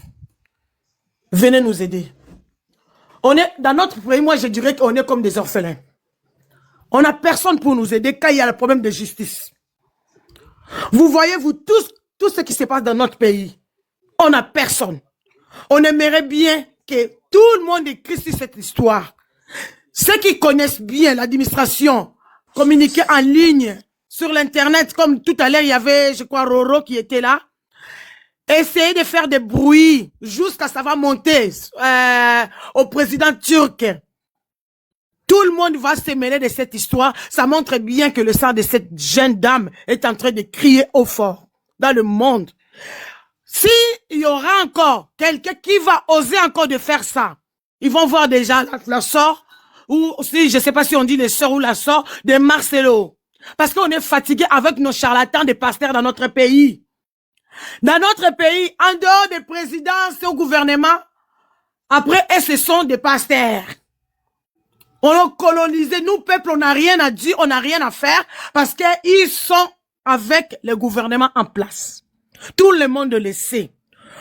venez nous aider. On est, dans notre pays, moi je dirais qu'on est comme des orphelins. On n'a personne pour nous aider quand il y a le problème de justice. Vous voyez, vous tous, tout ce qui se passe dans notre pays, on n'a personne. On aimerait bien que tout le monde écrit sur cette histoire. Ceux qui connaissent bien l'administration, communiquer en ligne sur l'Internet, comme tout à l'heure, il y avait, je crois, Roro qui était là. Essayer de faire des bruits jusqu'à ça va monter au président turc. Tout le monde va se mêler de cette histoire. Ça montre bien que le sang de cette jeune dame est en train de crier au fort dans le monde. Si il y aura encore quelqu'un qui va oser encore de faire ça, ils vont voir déjà la sort, ou si, je sais pas si on dit les sœurs ou la sort de Marcelo. Parce qu'on est fatigué avec nos charlatans des pasteurs dans notre pays. Dans notre pays, en dehors des présidences au gouvernement, après, et ce sont des pasteurs. On a colonisé, nous, peuple, on n'a rien à dire, on n'a rien à faire, parce qu'ils sont avec le gouvernement en place. Tout le monde le sait.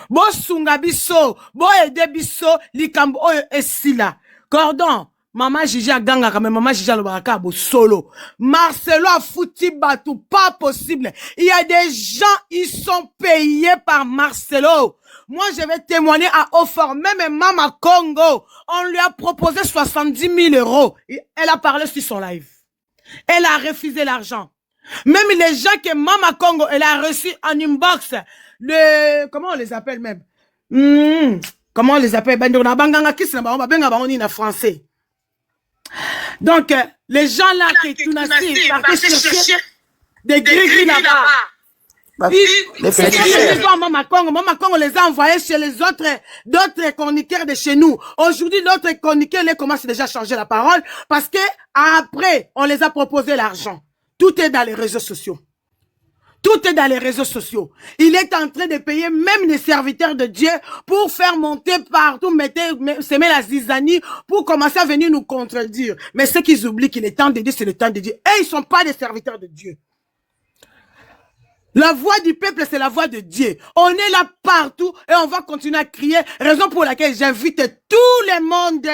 Bo sungabiso, bo edebiso, likambo esila. Cordon, maman Gigi a ganga, mais maman Gigi a le baraka, bo solo. Marcelo a foutu batou, pas possible. Il y a des gens, ils sont payés par Marcelo. Moi, je vais témoigner à Haut-Fort. Même Mama Congo, on lui a proposé 70 000 euros. Elle a parlé sur son live. Elle a refusé l'argent. Même les gens que Mama Congo, elle a reçu en inbox, comment on les appelle même? Comment on les appelle? En français. Donc, les gens là qui partaient chercher des gris là-bas. Maman Congo les a envoyés chez les d'autres chroniqueurs de chez nous. Aujourd'hui, l'autre chroniqueur, les commence déjà à changer la parole parce que après, on les a proposé l'argent. Tout est dans les réseaux sociaux. Tout est dans les réseaux sociaux. Il est en train de payer même les serviteurs de Dieu pour faire monter partout, semer la zizanie pour commencer à venir nous contredire. Mais ce qu'ils oublient qu'il est temps de Dieu, c'est le temps de Dieu. Et ils sont pas des serviteurs de Dieu. La voix du peuple, c'est la voix de Dieu. On est là partout et on va continuer à crier. Raison pour laquelle j'invite tout le monde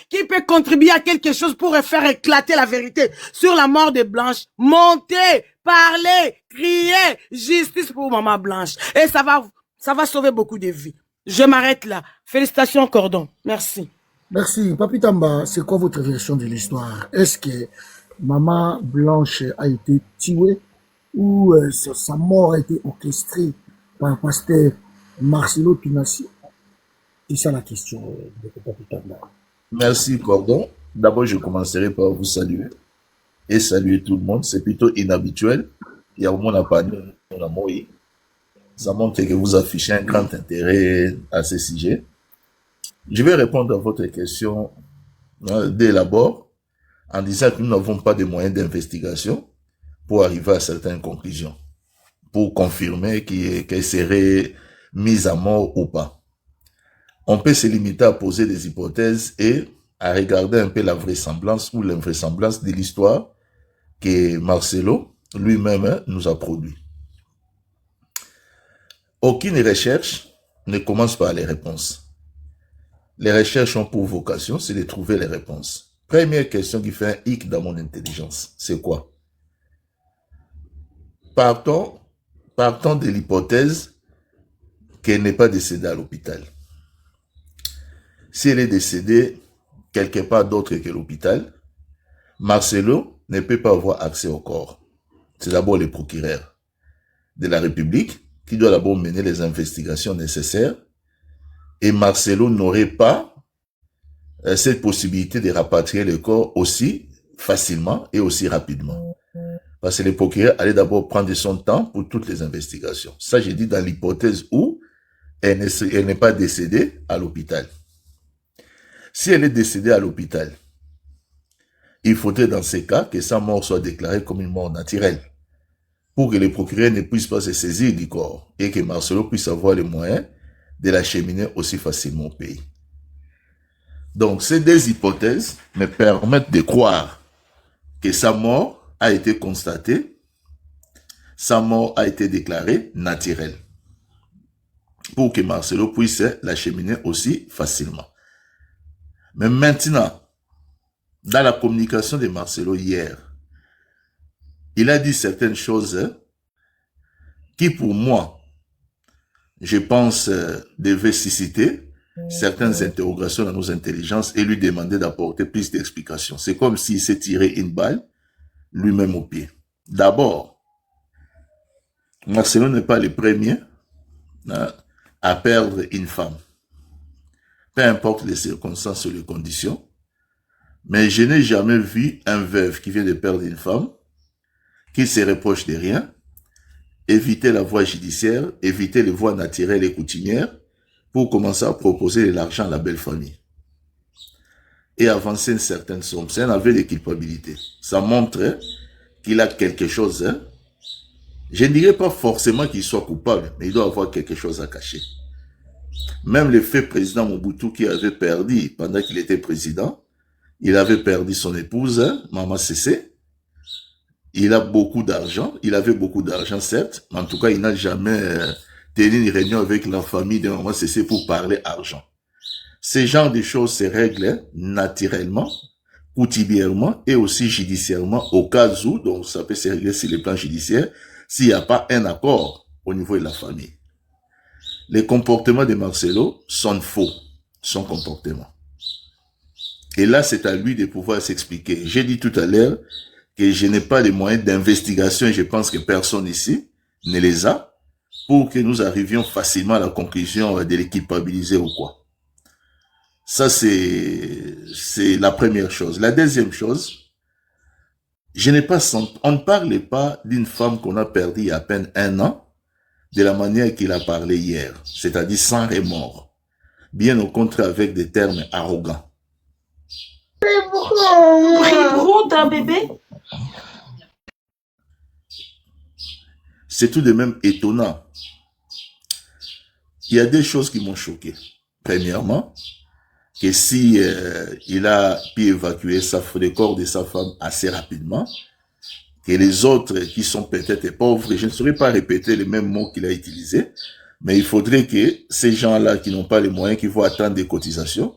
qui peut contribuer à quelque chose pour faire éclater la vérité sur la mort de Blanche. Montez, parlez, criez, justice pour Maman Blanche. Et ça va sauver beaucoup de vies. Je m'arrête là. Félicitations, Cordon. Merci. Merci. Papi Tamba, c'est quoi votre version de l'histoire? Est-ce que Maman Blanche a été tuée ou sa mort a été orchestrée par le pasteur Marcelo Pinassi? C'est ça la question de Papi Tamba. Merci, Cordon. D'abord, je commencerai par vous saluer et saluer tout le monde. C'est plutôt inhabituel. Il y a au moins ça montre que vous affichez un grand intérêt à ce sujet. Je vais répondre à votre question dès l'abord en disant que nous n'avons pas de moyens d'investigation pour arriver à certaines conclusions, pour confirmer qu'elle serait mise à mort ou pas. On peut se limiter à poser des hypothèses et à regarder un peu la vraisemblance ou l'invraisemblance de l'histoire que Marcelo lui-même nous a produit. Aucune recherche ne commence par les réponses. Les recherches ont pour vocation, c'est de trouver les réponses. Première question qui fait un hic dans mon intelligence, c'est quoi? Partons de l'hypothèse qu'elle n'est pas décédée à l'hôpital. Si elle est décédée quelque part d'autre que l'hôpital, Marcelo ne peut pas avoir accès au corps. C'est d'abord le procureur de la République qui doit d'abord mener les investigations nécessaires et Marcelo n'aurait pas cette possibilité de rapatrier le corps aussi facilement et aussi rapidement. Parce que le procureur allait d'abord prendre son temps pour toutes les investigations. Ça, j'ai dit dans l'hypothèse où elle n'est pas décédée à l'hôpital. Si elle est décédée à l'hôpital, il faudrait dans ces cas que sa mort soit déclarée comme une mort naturelle pour que le procureur ne puisse pas se saisir du corps et que Marcelo puisse avoir les moyens de l'acheminer aussi facilement au pays. Donc, ces deux hypothèses me permettent de croire que sa mort a été constatée, sa mort a été déclarée naturelle pour que Marcelo puisse l'acheminer aussi facilement. Mais maintenant, dans la communication de Marcelo hier, il a dit certaines choses qui pour moi, je pense, devaient susciter certaines interrogations dans nos intelligences et lui demander d'apporter plus d'explications. C'est comme s'il s'est tiré une balle lui-même au pied. D'abord, Marcelo n'est pas le premier à perdre une femme. Peu importe les circonstances ou les conditions, mais je n'ai jamais vu un veuve qui vient de perdre une femme, qui se reproche de rien, éviter la voie judiciaire, éviter les voies naturelles et coutumières, pour commencer à proposer de l'argent à la belle famille. Et avancer une certaine somme. C'est un aveu de culpabilité. Ça montre qu'il a quelque chose. Je ne dirais pas forcément qu'il soit coupable, mais il doit avoir quelque chose à cacher. Même le fait président Mobutu qui avait perdu, pendant qu'il était président, il avait perdu son épouse, Maman Cessé. Il a beaucoup d'argent. Il avait beaucoup d'argent, certes, mais en tout cas, il n'a jamais tenu une réunion avec la famille de Maman Cessé pour parler argent. Ces genres de choses se règlent naturellement, coutumièrement et aussi judiciairement au cas où, donc ça peut se régler sur le plan judiciaire, s'il n'y a pas un accord au niveau de la famille. Les comportements de Marcelo sont faux, son comportement. Et là, c'est à lui de pouvoir s'expliquer. J'ai dit tout à l'heure que je n'ai pas les moyens d'investigation et je pense que personne ici ne les a pour que nous arrivions facilement à la conclusion de les culpabiliser ou quoi. Ça, c'est la première chose. La deuxième chose, on ne parlait pas d'une femme qu'on a perdue il y a à peine 1 an de la manière qu'il a parlé hier, c'est-à-dire sans remords, bien au contraire avec des termes arrogants. T'as un bébé? C'est tout de même étonnant. Il y a des choses qui m'ont choqué. Premièrement, que si il a pu évacuer le corps de sa femme assez rapidement, que les autres qui sont peut-être pauvres, je ne saurais pas répéter les mêmes mots qu'il a utilisés, mais il faudrait que ces gens-là qui n'ont pas les moyens, qui vont attendre des cotisations,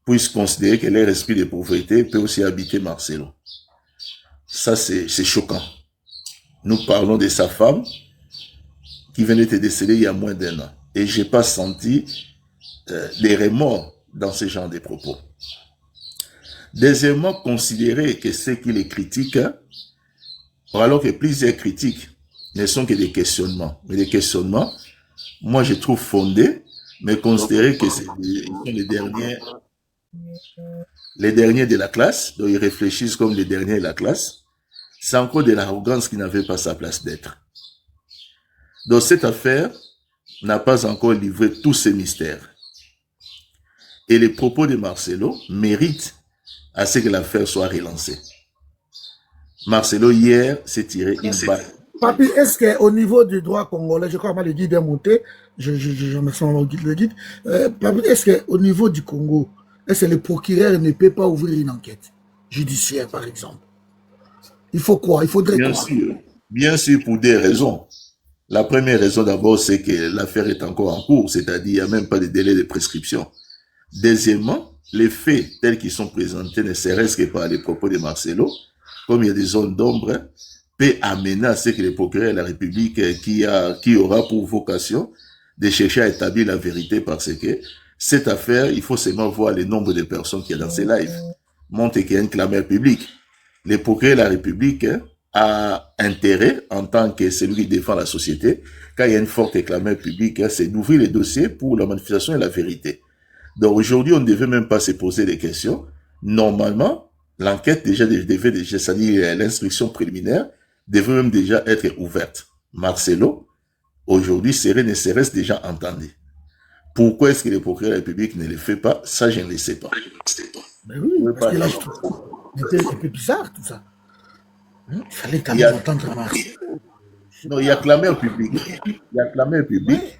puissent considérer que leur esprit de pauvreté peut aussi habiter Marcelo. Ça, c'est choquant. Nous parlons de sa femme qui venait de décéder il y a moins d'1 an. Et j'ai pas senti des remords dans ce genre de propos. Deuxièmement, considérer que ce qui les critique, alors que plusieurs critiques ne sont que des questionnements. Mais les questionnements, moi je trouve fondés, mais considérer que c'est les derniers de la classe, donc ils réfléchissent comme les derniers de la classe, c'est encore de l'arrogance qui n'avait pas sa place d'être. Donc cette affaire n'a pas encore livré tous ses mystères. Et les propos de Marcelo méritent à ce que l'affaire soit relancée. Marcelo, hier, s'est tiré une balle. Papi, est-ce qu'au niveau du droit congolais, je crois que le guide est monté, je me sens le guide, Papi, est-ce qu'au niveau du Congo, est-ce que le procureur ne peut pas ouvrir une enquête judiciaire, par exemple? Il faut quoi? Il faudrait bien quoi? Bien sûr, pour des raisons. La première raison d'abord, c'est que l'affaire est encore en cours, c'est-à-dire qu'il n'y a même pas de délai de prescription. Deuxièmement, les faits tels qu'ils sont présentés, ne serait-ce que par les propos de Marcelo, comme il y a des zones d'ombre, peut amener à ce que le procureur de la République qui aura pour vocation de chercher à établir la vérité, parce que cette affaire, il faut seulement voir le nombre de personnes qu'il y a dans ces lives, montre qu'il y a une clameur publique. Le procureur de la République a intérêt, en tant que celui qui défend la société, quand il y a une forte clameur publique, c'est d'ouvrir les dossiers pour la manifestation de la vérité. Donc aujourd'hui, on ne devait même pas se poser des questions. Normalement, l'enquête devait déjà, c'est-à-dire l'instruction préliminaire, devait même déjà être ouverte. Marcelo, aujourd'hui, ne serait-ce déjà entendu. Pourquoi est-ce que le procureur de la République ne le fait pas? Ça, je ne le sais pas. Ben oui, parce que là, je trouve c'était un peu bizarre tout ça. Il fallait quand même entendre Marcelo. Non, il y a clameur publique. Il y a clameur publique.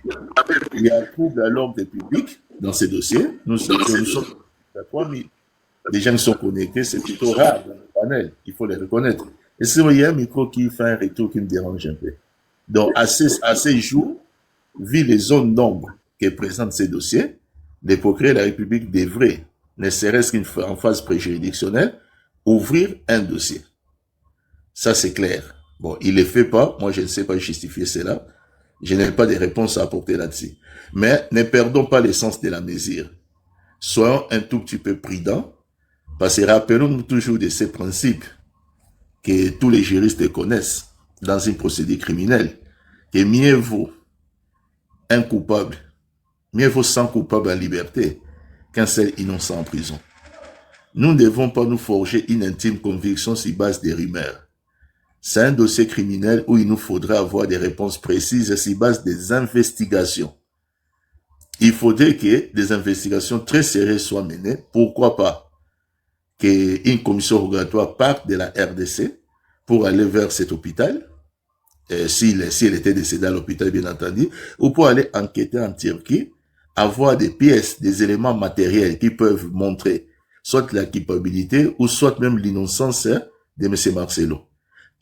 Il y a trouble à l'ordre public dans ces dossiers. Nous sommes à 3000. Les gens qui sont connectés, c'est plutôt rare dans le panel. Il faut les reconnaître. Et c'est il y a un micro qui fait un retour qui me dérange un peu. Donc, à ces jours, vu les zones d'ombre que présentent ces dossiers, les procureurs de la République devraient, ne serait-ce qu'en phase préjuridictionnelle, ouvrir un dossier. Ça, c'est clair. Bon, il ne le fait pas. Moi, je ne sais pas justifier cela. Je n'ai pas de réponse à apporter là-dessus. Mais ne perdons pas l'essence de la mesure. Soyons un tout petit peu prudents, parce que rappelons-nous toujours de ces principes que tous les juristes connaissent dans une procédure criminelle, que mieux vaut un coupable, mieux vaut 100 coupables en liberté qu'un seul innocent en prison. Nous ne devons pas nous forger une intime conviction sur base des rumeurs. C'est un dossier criminel où il nous faudrait avoir des réponses précises sur base des investigations. Il faudrait que des investigations très sérieuses soient menées. Pourquoi pas qu'une commission rogatoire parte de la RDC pour aller vers cet hôpital, si elle était décédée à l'hôpital, bien entendu, ou pour aller enquêter en Turquie, avoir des pièces, des éléments matériels qui peuvent montrer soit la culpabilité ou soit même l'innocence de M. Marcelo.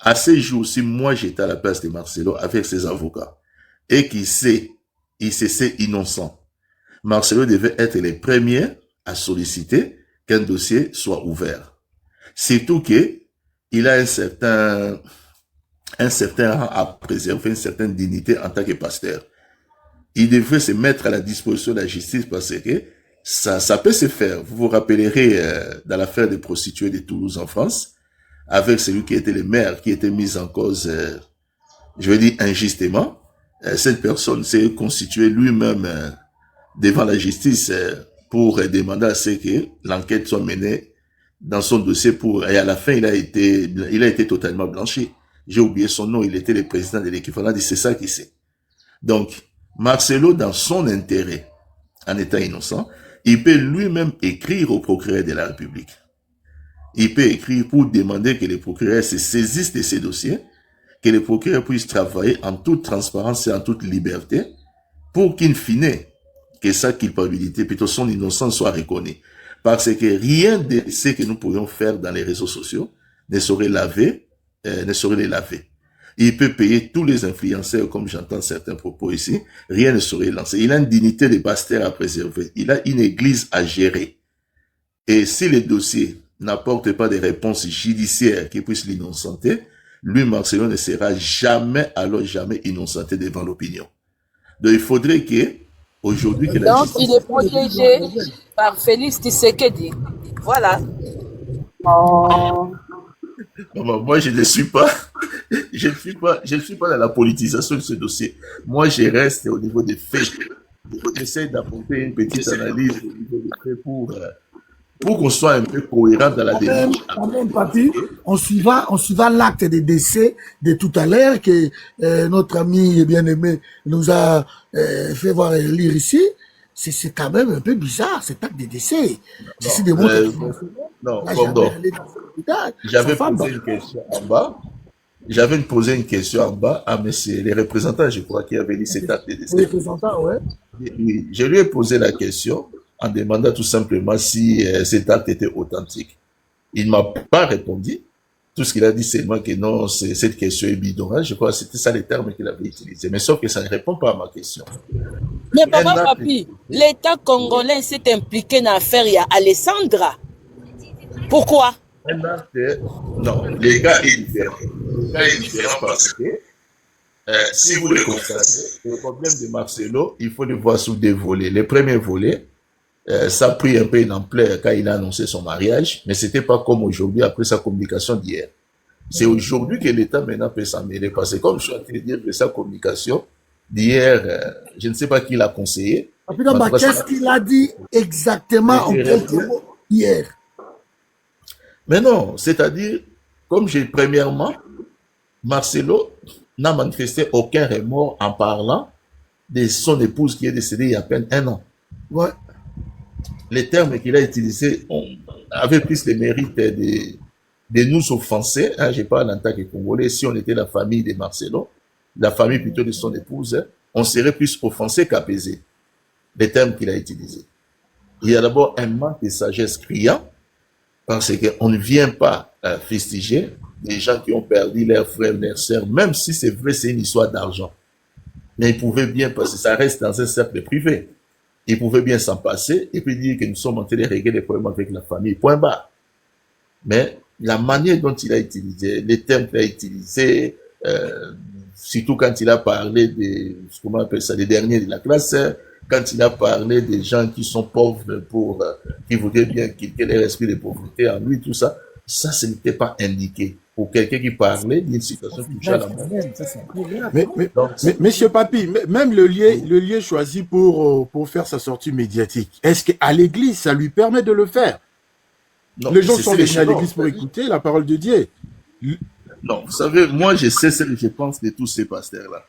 À ce jour-ci, moi j'étais à la place de Marcelo avec ses avocats et il se sait innocent. Marcelo devait être le premier à solliciter qu'un dossier soit ouvert. Surtout que il a un certain rang à préserver, une certaine dignité en tant que pasteur. Il devrait se mettre à la disposition de la justice parce que ça peut se faire. Vous vous rappellerez dans l'affaire des prostituées de Toulouse en France, avec celui qui était le maire, qui était mis en cause, je veux dire injustement. Cette personne s'est constituée lui-même devant la justice pour demander à ce que l'enquête soit menée dans son dossier et à la fin, il a été totalement blanchi. J'ai oublié son nom, il était le président de l'équivalent, c'est ça qui c'est. Donc, Marcelo, dans son intérêt, en étant innocent, il peut lui-même écrire au procureur de la République. Il peut écrire pour demander que les procureurs se saisissent de ces dossiers, que les procureurs puissent travailler en toute transparence et en toute liberté, pour qu'in fine, que sa culpabilité, plutôt son innocence soit reconnue. Parce que rien de ce que nous pourrions faire dans les réseaux sociaux ne saurait les laver. Il peut payer tous les influenceurs, comme j'entends certains propos ici, rien ne saurait lancer. Il a une dignité de pasteur à préserver. Il a une église à gérer. Et si les dossiers n'apportent pas des réponses judiciaires qui puissent l'innocenter, lui, Marcelo, ne sera jamais, alors jamais innocenté devant l'opinion. Donc, il faudrait que, aujourd'hui, que la Donc, justice... il est protégé par Félix Tshisekedi. Voilà. Oh. Moi, je ne suis pas dans la politisation de ce dossier. Moi, je reste au niveau des faits. J'essaie d'apporter une petite analyse au niveau des faits pour qu'on soit un peu cohérent dans la démarche. Quand même, papi, on suivra l'acte de décès de tout à l'heure que notre ami bien-aimé nous a fait voir lire ici. C'est quand même un peu bizarre, cet acte de décès. Ceci démontre non, pardon. J'avais posé une question en bas. J'avais posé une question en bas à monsieur, les représentants, je crois, qui avaient lu cet acte de décès. Les représentants, ouais. Oui, je lui ai posé la question en demandant tout simplement si cet acte était authentique. Il ne m'a pas répondu. Tout ce qu'il a dit, c'est seulement que non, cette question est bidonneuse. Je crois que c'était ça les termes qu'il avait utilisés. Mais sauf que ça ne répond pas à ma question. Mais papa, papi, l'État congolais s'est impliqué dans l'affaire, il y a Alessandra. Pourquoi? Non, les gars est différent. Le cas est différent parce que si vous le constatez, le problème de Marcelo, il faut le voir sous deux volets. Le premier volet, ça a pris un peu une ampleur quand il a annoncé son mariage, mais c'était pas comme aujourd'hui après sa communication d'hier. C'est aujourd'hui que l'État maintenant peut s'en mêler parce que comme je suis en train de dire que sa communication d'hier, je ne sais pas qui l'a conseillé. Qu'est-ce qu'il a dit exactement en quelques mots hier? Mais non, c'est-à-dire, comme premièrement, Marcelo n'a manifesté aucun remords en parlant de son épouse qui est décédée il y a à peine 1 an. Ouais. Les termes qu'il a utilisés avaient plus le mérite de nous offenser. Hein, je parle en tant que Congolais. Si on était la famille de Marcelo, la famille plutôt de son épouse, on serait plus offensé qu'apaisé. Les termes qu'il a utilisés. Il y a d'abord un manque de sagesse criant, parce qu'on ne vient pas fustiger des gens qui ont perdu leurs frères, leurs sœurs, même si c'est vrai, c'est une histoire d'argent. Mais ils pouvaient bien, parce que ça reste dans un cercle privé, ils pouvaient bien s'en passer et puis dire que nous sommes en train de régler les problèmes avec la famille, point barre. Mais la manière dont il a utilisé, les termes qu'il a utilisés, surtout quand il a parlé comment on appelle ça, des derniers de la classe, quand il a parlé des gens qui sont pauvres qui voudraient bien quitter leur esprit de pauvreté en lui, tout ça, ça, ce n'était pas indiqué. pour quelqu'un qui parlait d'une situation touchant la mort. Monsieur Papi, même le lieu choisi pour faire sa sortie médiatique, est-ce qu'à l'église, ça lui permet de le faire? Non, les gens sont venus à l'église pour écouter la parole de Dieu. Non, vous savez, moi, je sais ce que je pense de tous ces pasteurs-là.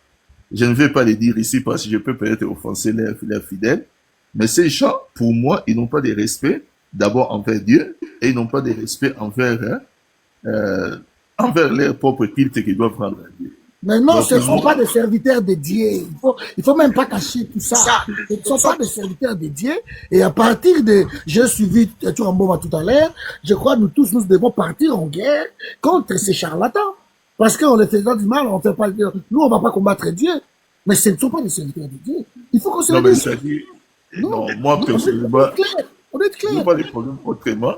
Je ne vais pas les dire ici parce que je peux peut-être offenser leurs fidèles. Mais ces gens, pour moi, ils n'ont pas de respect, d'abord envers Dieu, et ils n'ont pas de respect envers leur propre culte qu'ils doivent rendre à Dieu. Mais non, Donc, ce ne sont pas des serviteurs de Dieu. Il faut même pas cacher tout ça. Ce ne sont pas des serviteurs de Dieu. Et à partir de, j'ai suivi Tourambouma tout à l'heure, je crois que nous tous, nous devons partir en guerre contre ces charlatans. Parce qu'on les fait du mal, on fait pas, nous, on va pas combattre Dieu. Mais ce ne sont pas des serviteurs de Dieu. Il faut qu'on se le dise. Non, moi, personnellement, on est clair. je vois les problèmes autrement.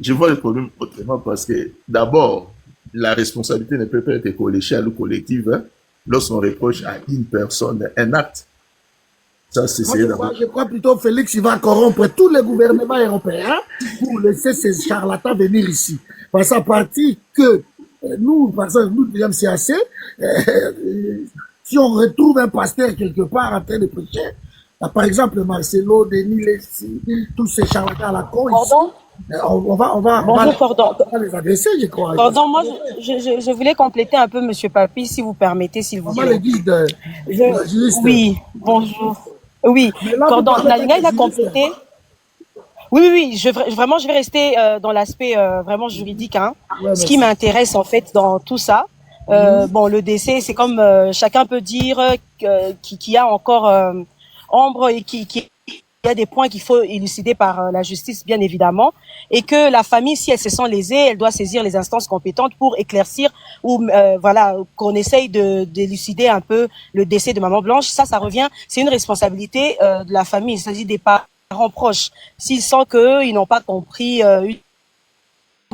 Je vois les problèmes autrement parce que, d'abord, la responsabilité ne peut pas être collégiale ou collective hein, lorsqu'on reproche à une personne un acte. Ça, c'est je crois plutôt Félix, il va corrompre tous les gouvernements européens pour laisser ces charlatans venir ici. Parce qu'à partir que nous, par exemple, nous, le CAC, si on retrouve un pasteur quelque part en train de prêcher, par exemple, Marcelo, Denis, Lessi, tous ces charlatans à la con, on va les adresser, je crois. Pardon, moi, je voulais compléter un peu, Monsieur Papi, si vous permettez, s'il vous plaît. Oui, bonjour. Oui, Cordon, il a complété. Oui, vraiment, je vais rester dans l'aspect vraiment juridique. Hein. Ce qui m'intéresse, en fait, dans tout ça, bon, le décès, c'est comme chacun peut dire qu'il y a encore ombre et qu'il y a des points qu'il faut élucider par la justice, bien évidemment, et que la famille, si elle se sent lésée, elle doit saisir les instances compétentes pour éclaircir ou voilà, qu'on essaye d'élucider un peu le décès de Maman Blanche. Ça revient, c'est une responsabilité de la famille, il s'agit des parents proches. S'ils sentent qu'eux, ils n'ont pas compris une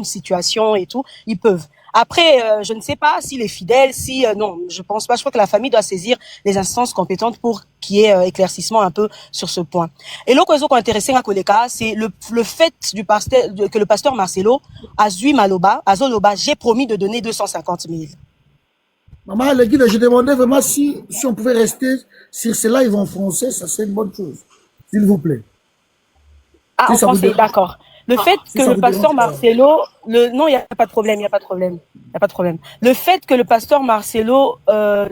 situation et tout, ils peuvent. Après, je ne sais pas si les fidèles, non, je pense pas. Je crois que la famille doit saisir les instances compétentes pour qu'il y ait éclaircissement un peu sur ce point. Et l'autre chose qui est intéressant à Koleka, c'est le fait que le pasteur Marcelo a Zui Maloba, à Zoloba, j'ai promis de donner 250 000. Maman, le guide, je demandais vraiment si on pouvait rester sur cela, ils vont foncer, ça c'est une bonne chose. S'il vous plaît. Ah, en français, d'accord. Le fait que le pasteur Marcelo, non, il n'y a pas de problème, il n'y a pas de problème. Le fait que le pasteur Marcelo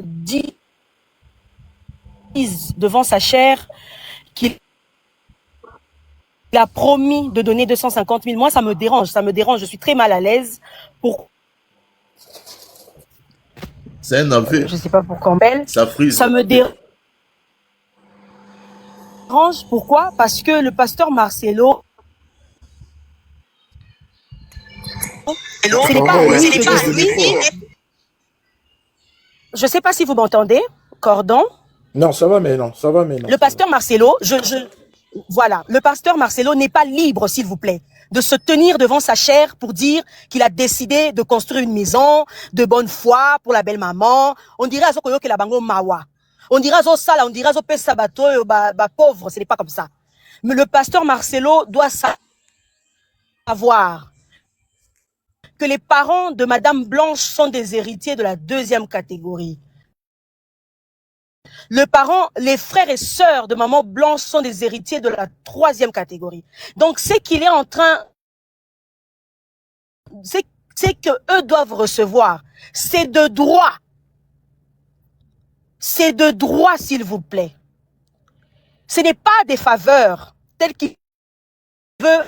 dise devant sa chair qu'il a promis de donner 250 000, moi, ça me dérange, je suis très mal à l'aise. C'est un aveu. Je sais pas pourquoi. Ça frise. Ça me dérange. Pourquoi? Parce que le pasteur Marcelo, je sais pas si vous m'entendez, Cordon. Non, ça va, mais non. Le pasteur Marcelo, voilà, le pasteur Marcelo n'est pas libre, s'il vous plaît, de se tenir devant sa chair pour dire qu'il a décidé de construire une maison de bonne foi pour la belle maman. On dirait à Zokoyo que la bango mawa. On dirait à Zosala, on dirait à Zopé Sabato, pauvre, ce n'est pas comme ça. Mais le pasteur Marcelo doit savoir que les parents de Madame Blanche sont des héritiers de la 2e catégorie. Les frères et sœurs de Maman Blanche sont des héritiers de la 3e catégorie. Donc, ce qu'il est en train, c'est que eux doivent recevoir. C'est de droit. C'est de droit, s'il vous plaît. Ce n'est pas des faveurs telles qu'il veut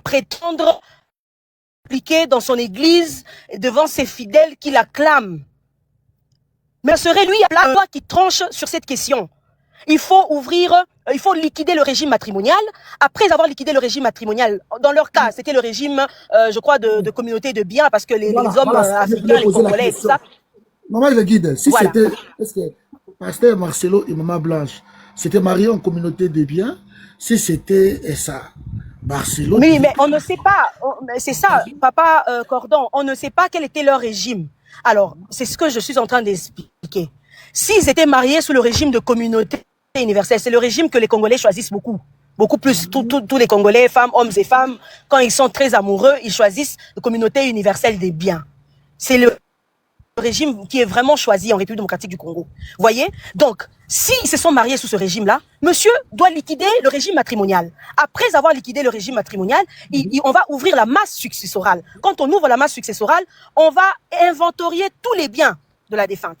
prétendre appliquer dans son église devant ses fidèles qui l'acclament. Mais ce serait lui la loi qui tranche sur cette question. Il faut liquider le régime matrimonial. Après avoir liquidé le régime matrimonial, dans leur cas, c'était le régime, je crois, de communauté de biens, parce que les hommes africains, les Congolais et tout ça. Maman le guide, si c'était, est-ce que pasteur Marcelo et Maman Blanche, c'était marié en communauté de biens, si c'était ça, Marcelo. Oui, mais on ne sait pas, c'est ça, papa Cordon, on ne sait pas quel était leur régime. Alors, c'est ce que je suis en train d'expliquer. S'ils étaient mariés sous le régime de communauté universelle, c'est le régime que les Congolais choisissent beaucoup. Beaucoup plus, tous les Congolais, femmes, hommes et femmes, quand ils sont très amoureux, ils choisissent la communauté universelle des biens. C'est le régime qui est vraiment choisi en République démocratique du Congo. Vous voyez? Donc, s'ils se sont mariés sous ce régime-là, monsieur doit liquider le régime matrimonial. Après avoir liquidé le régime matrimonial, on va ouvrir la masse successorale. Quand on ouvre la masse successorale, on va inventorier tous les biens de la défunte.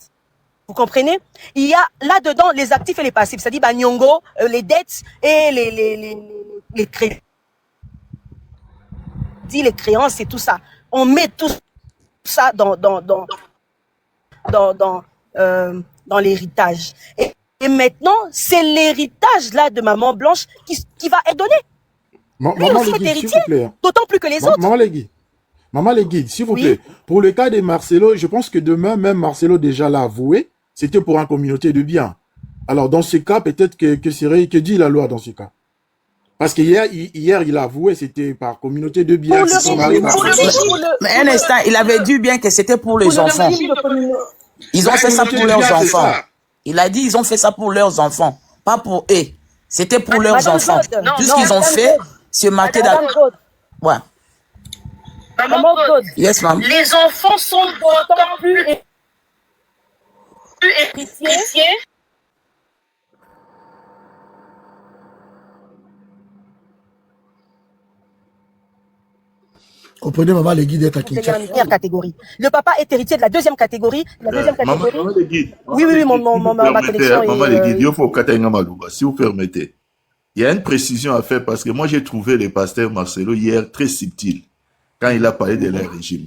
Vous comprenez? Il y a là-dedans les actifs et les passifs, c'est-à-dire Nyongo, les dettes et les crédits, les créances et tout ça. On met tout ça dans l'héritage. Et maintenant, c'est l'héritage là de Maman Blanche qui va être donné. Maman les guides, s'il vous plaît. D'autant plus que les autres. Maman les guides, s'il vous plaît. Pour le cas de Marcelo, je pense que demain, même Marcelo déjà l'a avoué, c'était pour une communauté de biens. Alors, dans ce cas, peut-être que dit la loi dans ce cas? Parce qu'hier, il a avoué, c'était par communauté de biens. Mais un instant, il avait dit bien que c'était pour les enfants. Ils ont fait ça pour leurs enfants. Il a dit ils ont fait ça pour leurs enfants, pas pour eux. C'était pour leurs enfants. Tout ce qu'ils ont fait, c'est marqué dans... Ouais. Yes, ma'am. Les enfants sont d'autant plus héritiers. Comprenez, maman, les guides est à C'est la première catégorie. Le papa est héritier de la deuxième catégorie. La deuxième catégorie. Maman les guides. Oui, ma connexion. Maman les guides, il faut si vous permettez. Il y a une précision à faire parce que moi j'ai trouvé le pasteur Marcelo hier très subtil quand il a parlé de leur régime.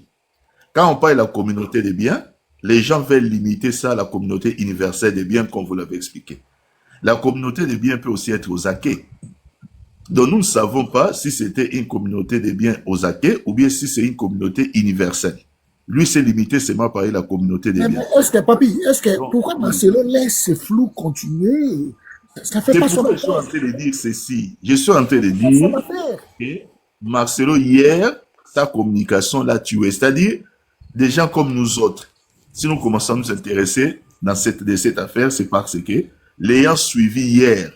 Quand on parle de la communauté des biens, les gens veulent limiter ça à la communauté universelle des biens comme vous l'avez expliqué. La communauté des biens peut aussi être aux acquets. Donc nous ne savons pas si c'était une communauté des biens aux acquets ou bien si c'est une communauté universelle. Lui s'est limité seulement à parler de la communauté des biens. Est-ce que, papi, pourquoi Marcelo laisse ce flou continuer? Ça fait pas son affaire. Je suis en train de dire ceci. Je suis en train de dire que Marcelo, hier, sa communication l'a tué. C'est-à-dire, des gens comme nous autres, si nous commençons à nous intéresser dans cette affaire, c'est parce que, l'ayant suivi hier,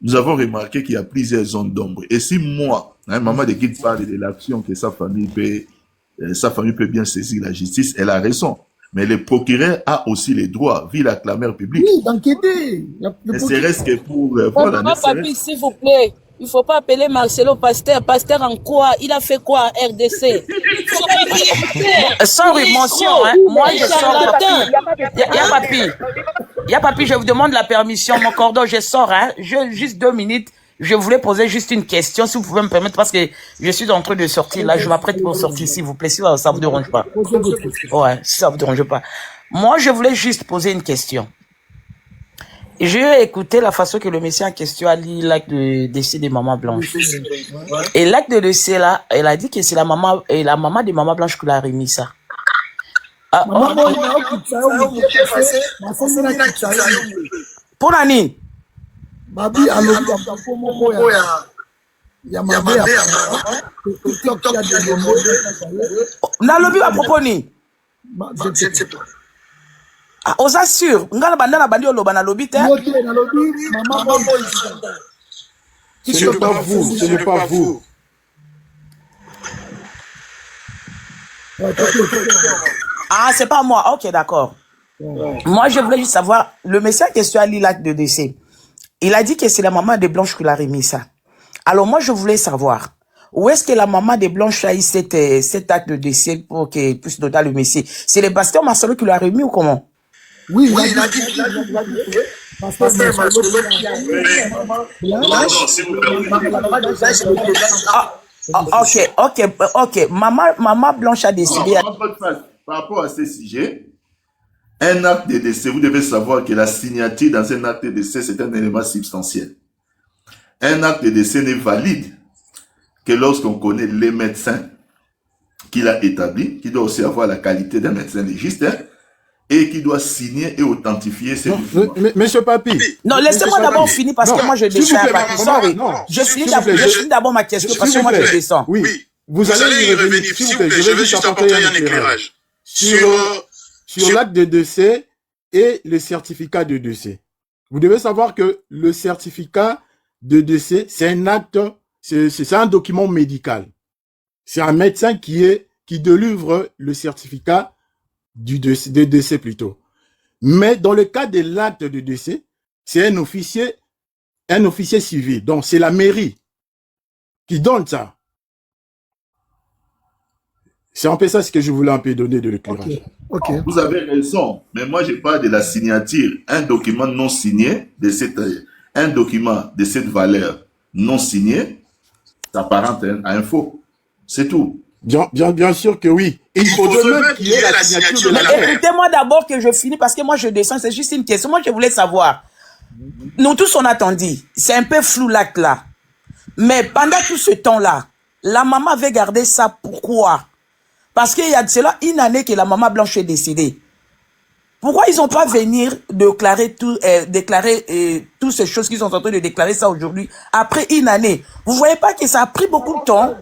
nous avons remarqué qu'il y a plusieurs zones d'ombre. Et si moi, maman de Guide parle de l'action que sa famille peut bien saisir la justice, elle a raison. Mais le procureur a aussi les droits, vu la clameur publique. Oui, d'enquêter. Ne serait-ce que pour... Papi, s'il vous plaît, il ne faut pas appeler Marcelo pasteur. Pasteur en quoi? Il a fait quoi à RDC? Sans émotion, hein. Moi, je sors. Il y a papi, je vous demande la permission. Mon cordon, je sors, hein. Juste 2 minutes. Je voulais poser juste une question, si vous pouvez me permettre, parce que je suis en train de sortir. Là, je m'apprête pour sortir, s'il vous plaît, si ça vous dérange pas. Ouais, si ça vous dérange pas. Moi, je voulais juste poser une question. J'ai écouté la façon que le monsieur en question a lu l'acte de décès de Maman Blanche. Et l'acte de décès là, elle a dit que c'est la maman de Maman Blanche qui l'a remis ça. Pour Nani? Nalobi à propos ni? Aux assure, ngala bandana bandi oloba na lobi te. Ce n'est pas vous, ce n'est pas vous. Ah, c'est pas moi. Ok, d'accord. Moi, je voulais juste savoir, le monsieur en question a lu l'acte de décès. Il a dit que c'est la maman de Blanche qui l'a remis ça. Alors moi, je voulais savoir, où est-ce que la maman de Blanche a eu cet acte de décès pour qu'elle puisse donner le monsieur? C'est le pasteur Marcelo qui l'a remis ou comment? Oui, il a dit. Ok. Maman Blanche a décidé. Par rapport à ce sujet, un acte de décès, vous devez savoir que la signature dans un acte de décès, c'est un élément substantiel. Un acte de décès n'est valide que lorsqu'on connaît les médecins qu'il a établis, qui doit aussi avoir la qualité d'un médecin légiste, et qui doit signer et authentifier ces documents. Monsieur Papi. Non, laissez-moi d'abord finir parce que moi je descends. Je finis d'abord ma question parce que moi je descends. Oui, vous allez y revenir. S'il vous plaît, je vais juste apporter un éclairage sur l'acte de décès et le certificat de décès. Vous devez savoir que le certificat de décès, c'est un acte, c'est un document médical. C'est un médecin qui délivre le certificat de décès plutôt. Mais dans le cas de l'acte de décès, c'est un officier civil. Donc, c'est la mairie qui donne ça. C'est un peu ça ce que je voulais un peu donner de l'éclairage. Ok. Vous avez raison, mais moi je parle de la signature. Un document non signé, un document de cette valeur non signé, s'apparente à un faux. C'est tout. Bien sûr que oui. Et il faut même qu'il y ait la signature de la mère. Écoutez-moi d'abord que je finis parce que moi je descends, c'est juste une question. Moi je voulais savoir. Nous tous on attendit. C'est un peu flou l'acte là. Mais pendant tout ce temps-là, la maman avait gardé ça pourquoi? Parce qu'il y a de cela une année que la maman blanche est décédée. Pourquoi ils n'ont pas venir déclarer toutes ces choses qu'ils sont en train de déclarer ça aujourd'hui après une année? Vous voyez pas que ça a pris beaucoup de temps?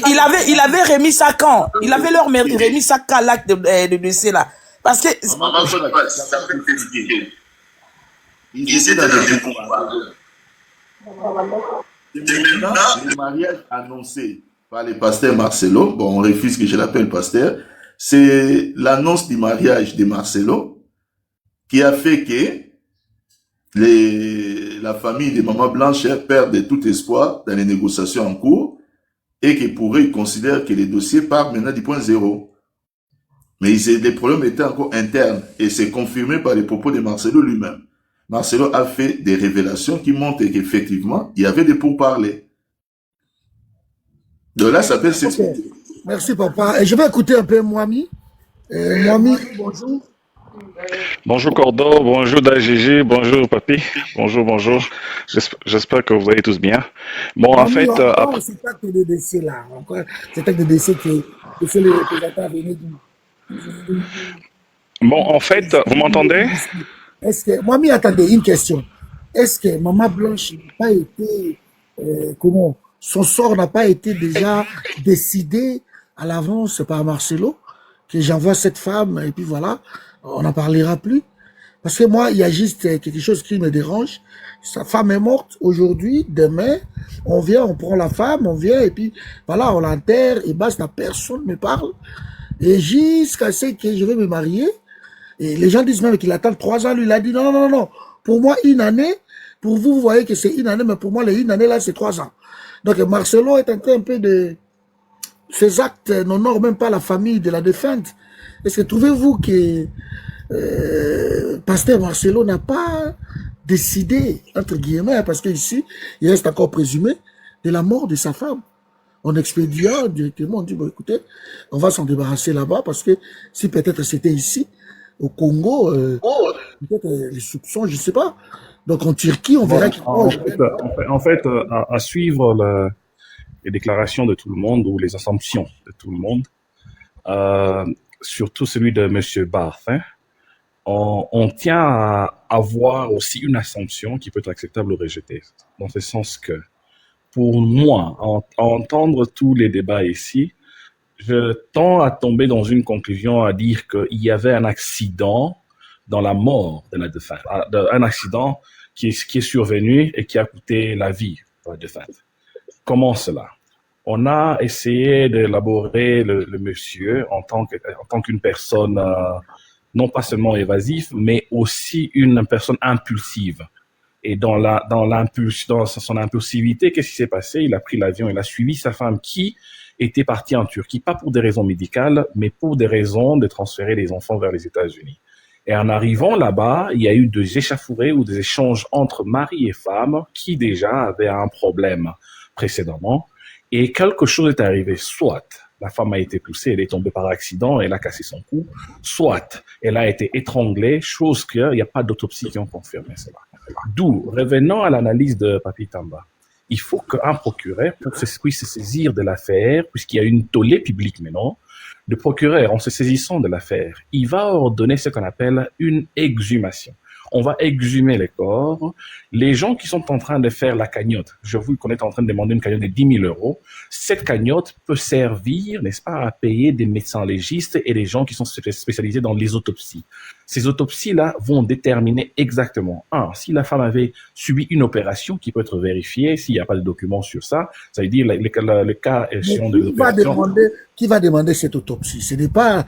Il avait remis ça quand? Il avait leur remis ça quand l'acte de décès là? Parce que ils essaient dans le mariage annoncé par le pasteur Marcelo. Bon, on refuse que je l'appelle pasteur. C'est l'annonce du mariage de Marcelo qui a fait que la famille de Maman Blanche perd tout espoir dans les négociations en cours et que pour eux, ils considèrent que les dossiers partent maintenant du point zéro. Mais les problèmes étaient encore internes et c'est confirmé par les propos de Marcelo lui-même. Marcelo a fait des révélations qui montrent qu'effectivement, il y avait des pourparlers. De là, ça peut s'expliquer. Okay. Merci, papa. Et je vais écouter un peu Mwami. Mwami, bonjour. Bonjour Cordo, bonjour DAGG, bonjour Papi, bonjour. J'espère que vous allez tous bien. Bon, Mwami, en fait... après cet acte de décès là, cet acte de décès que les représentants venaient du... Bon, en fait, vous m'entendez? Est-ce que... Mwami, attendez, une question. Est-ce que Maman Blanche n'a pas été... son sort n'a pas été déjà décidé à l'avance par Marcelo, que j'envoie cette femme, et puis voilà, on n'en parlera plus. Parce que moi, il y a juste quelque chose qui me dérange. Sa femme est morte aujourd'hui, demain, on vient, on prend la femme, on vient, et puis voilà, on l'enterre, et basta, personne ne me parle. Et jusqu'à ce que je vais me marier, et les gens disent même qu'il attend 3 ans, lui, il a dit non, pour moi, une année, pour vous, vous voyez que c'est une année, mais pour moi, une année là, c'est 3 ans. Donc Marcelo est en train un peu de... Ces actes n'honorent même pas la famille de la défunte. Est-ce que trouvez-vous que Pasteur Marcelo n'a pas décidé, entre guillemets, parce qu'ici, il reste encore présumé, de la mort de sa femme? On expédia directement, on dit, bon écoutez, on va s'en débarrasser là-bas, parce que si peut-être c'était ici, au Congo, peut-être les soupçons, je ne sais pas. Donc en Turquie, on verra qu'il... En fait, à suivre les déclarations de tout le monde ou les assumptions de tout le monde, surtout celui de M. Barth, hein, on tient à avoir aussi une assumption qui peut être acceptable ou rejetée. Dans ce sens que, pour moi, à entendre tous les débats ici, je tends à tomber dans une conclusion à dire qu'il y avait un accident dans la mort de la défunte, un accident qui est survenu et qui a coûté la vie à la défunte. Comment cela? On a essayé d'élaborer le monsieur en tant qu'une personne non pas seulement évasive, mais aussi une personne impulsive. Et dans son impulsivité, qu'est-ce qui s'est passé? Il a pris l'avion, il a suivi sa femme qui était partie en Turquie, pas pour des raisons médicales, mais pour des raisons de transférer les enfants vers les États-Unis. Et en arrivant là-bas, il y a eu des échauffourées ou des échanges entre mari et femme qui déjà avaient un problème précédemment. Et quelque chose est arrivé. Soit la femme a été poussée, elle est tombée par accident, elle a cassé son cou. Soit elle a été étranglée, chose qu'il n'y a pas d'autopsie qui ont confirmé cela. D'où, revenant à l'analyse de Papi Tamba, il faut qu'un procureur puisse se saisir de l'affaire, puisqu'il y a une tollée publique maintenant. Le procureur, en se saisissant de l'affaire, il va ordonner ce qu'on appelle une exhumation. On va exhumer les corps. Les gens qui sont en train de faire la cagnotte, je vous qu'on est en train de demander une cagnotte de 10 000 €. Cette cagnotte peut servir, n'est-ce pas, à payer des médecins légistes et des gens qui sont spécialisés dans les autopsies. Ces autopsies-là vont déterminer exactement, si la femme avait subi une opération qui peut être vérifiée, s'il n'y a pas de documents sur ça, ça veut dire le cas échéant de l'opération. Qui va demander cette autopsie? Ce n'est pas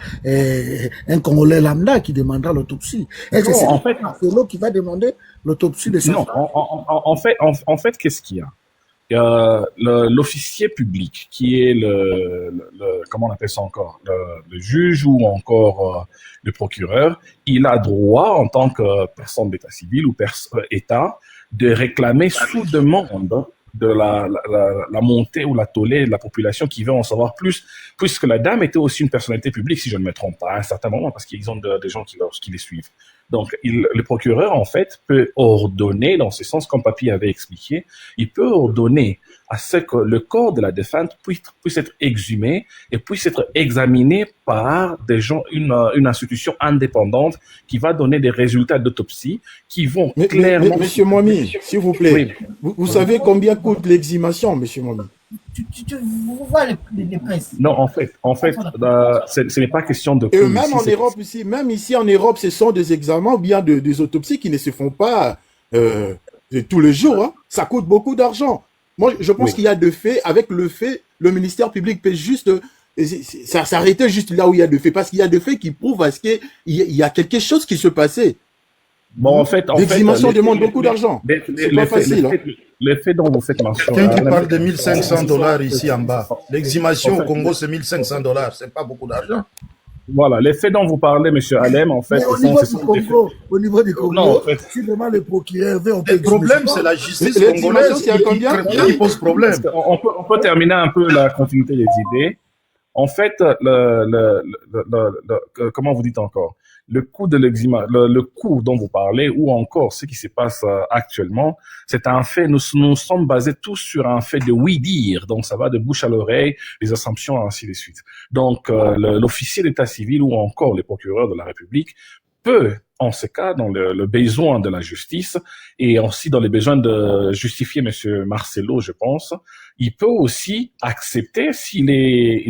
un Congolais lambda qui demandera l'autopsie. Est-ce que c'est Marcelo qui va demander l'autopsie de cette femme? En fait, qu'est-ce qu'il y a? L'officier public, qui est comment on appelle ça encore, le juge ou encore le procureur, il a droit en tant que personne d'état civil ou État de réclamer sous demande de la montée ou la tollée de la population qui veut en savoir plus, puisque la dame était aussi une personnalité publique, si je ne me trompe pas, à un certain moment, parce qu'ils ont des gens qui les suivent. Donc, le procureur, en fait, peut ordonner, dans ce sens, comme Papy avait expliqué, il peut ordonner à ce que le corps de la défunte puisse être exhumé et puisse être examiné par des gens, une institution indépendante qui va donner des résultats d'autopsie qui vont clairement... Monsieur Momi, s'il vous plaît, oui. Vous savez combien coûte l'exhumation, monsieur Momi? Vous voyez les presses. Non, en fait, ce n'est pas question de... Et même en Europe aussi, même ici en Europe, ce sont des examens ou bien des autopsies qui ne se font pas tous les jours. Hein. Ça coûte beaucoup d'argent. Moi, je pense qu'il y a de faits. Avec le fait, le ministère public peut juste s'arrêter juste là où il y a de faits. Parce qu'il y a de faits qui prouvent à ce qu'il y a quelque chose qui se passait. Bon, en fait, l'exhumation demande beaucoup d'argent. C'est pas facile. Les faits dont vous faites mention. Quelqu'un qui parle de $1 500 ici en bas. L'exhumation au Congo, c'est $1 500. C'est pas beaucoup d'argent. Voilà, les faits dont vous parlez, monsieur Alem, en fait, au niveau du Congo, non, en fait, si vraiment le procureur veut, on peut. Le problème, c'est la justice congolaise qui pose problème. On peut terminer un peu la continuité des idées. En fait, comment vous dites encore? Le coût de l'exhumation, le coût dont vous parlez, ou encore ce qui se passe actuellement, c'est un fait, nous sommes basés tous sur un fait de oui-dire, donc ça va de bouche à l'oreille, les assumptions, ainsi de suite. Donc, l'officier d'état civil ou encore le procureur de la République peut, en ce cas, dans le besoin de la justice et aussi dans les besoins de justifier monsieur Marcelo, je pense, il peut aussi accepter, s'il est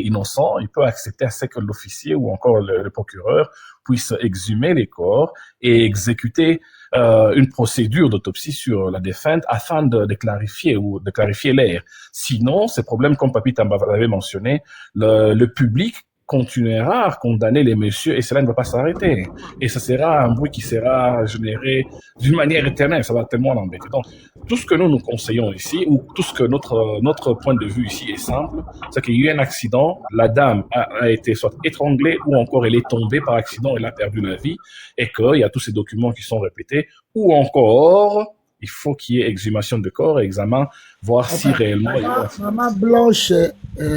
innocent, il peut accepter à ce que l'officier ou encore le procureur puisse exhumer les corps et exécuter une procédure d'autopsie sur la défunte afin de clarifier l'air. Sinon, ces problèmes, comme Papi Tamba l'avait mentionné, le public continuera à condamner les messieurs et cela ne va pas s'arrêter. Et ce sera un bruit qui sera généré d'une manière éternelle, ça va tellement l'embêter. Donc, tout ce que nous conseillons ici, ou tout ce que notre point de vue ici est simple, c'est qu'il y a eu un accident, la dame a été soit étranglée ou encore elle est tombée par accident, elle a perdu la vie, et qu'il y a tous ces documents qui sont répétés, ou encore... il faut qu'il y ait exhumation de corps et examen, voir si réellement... Maman Blanche,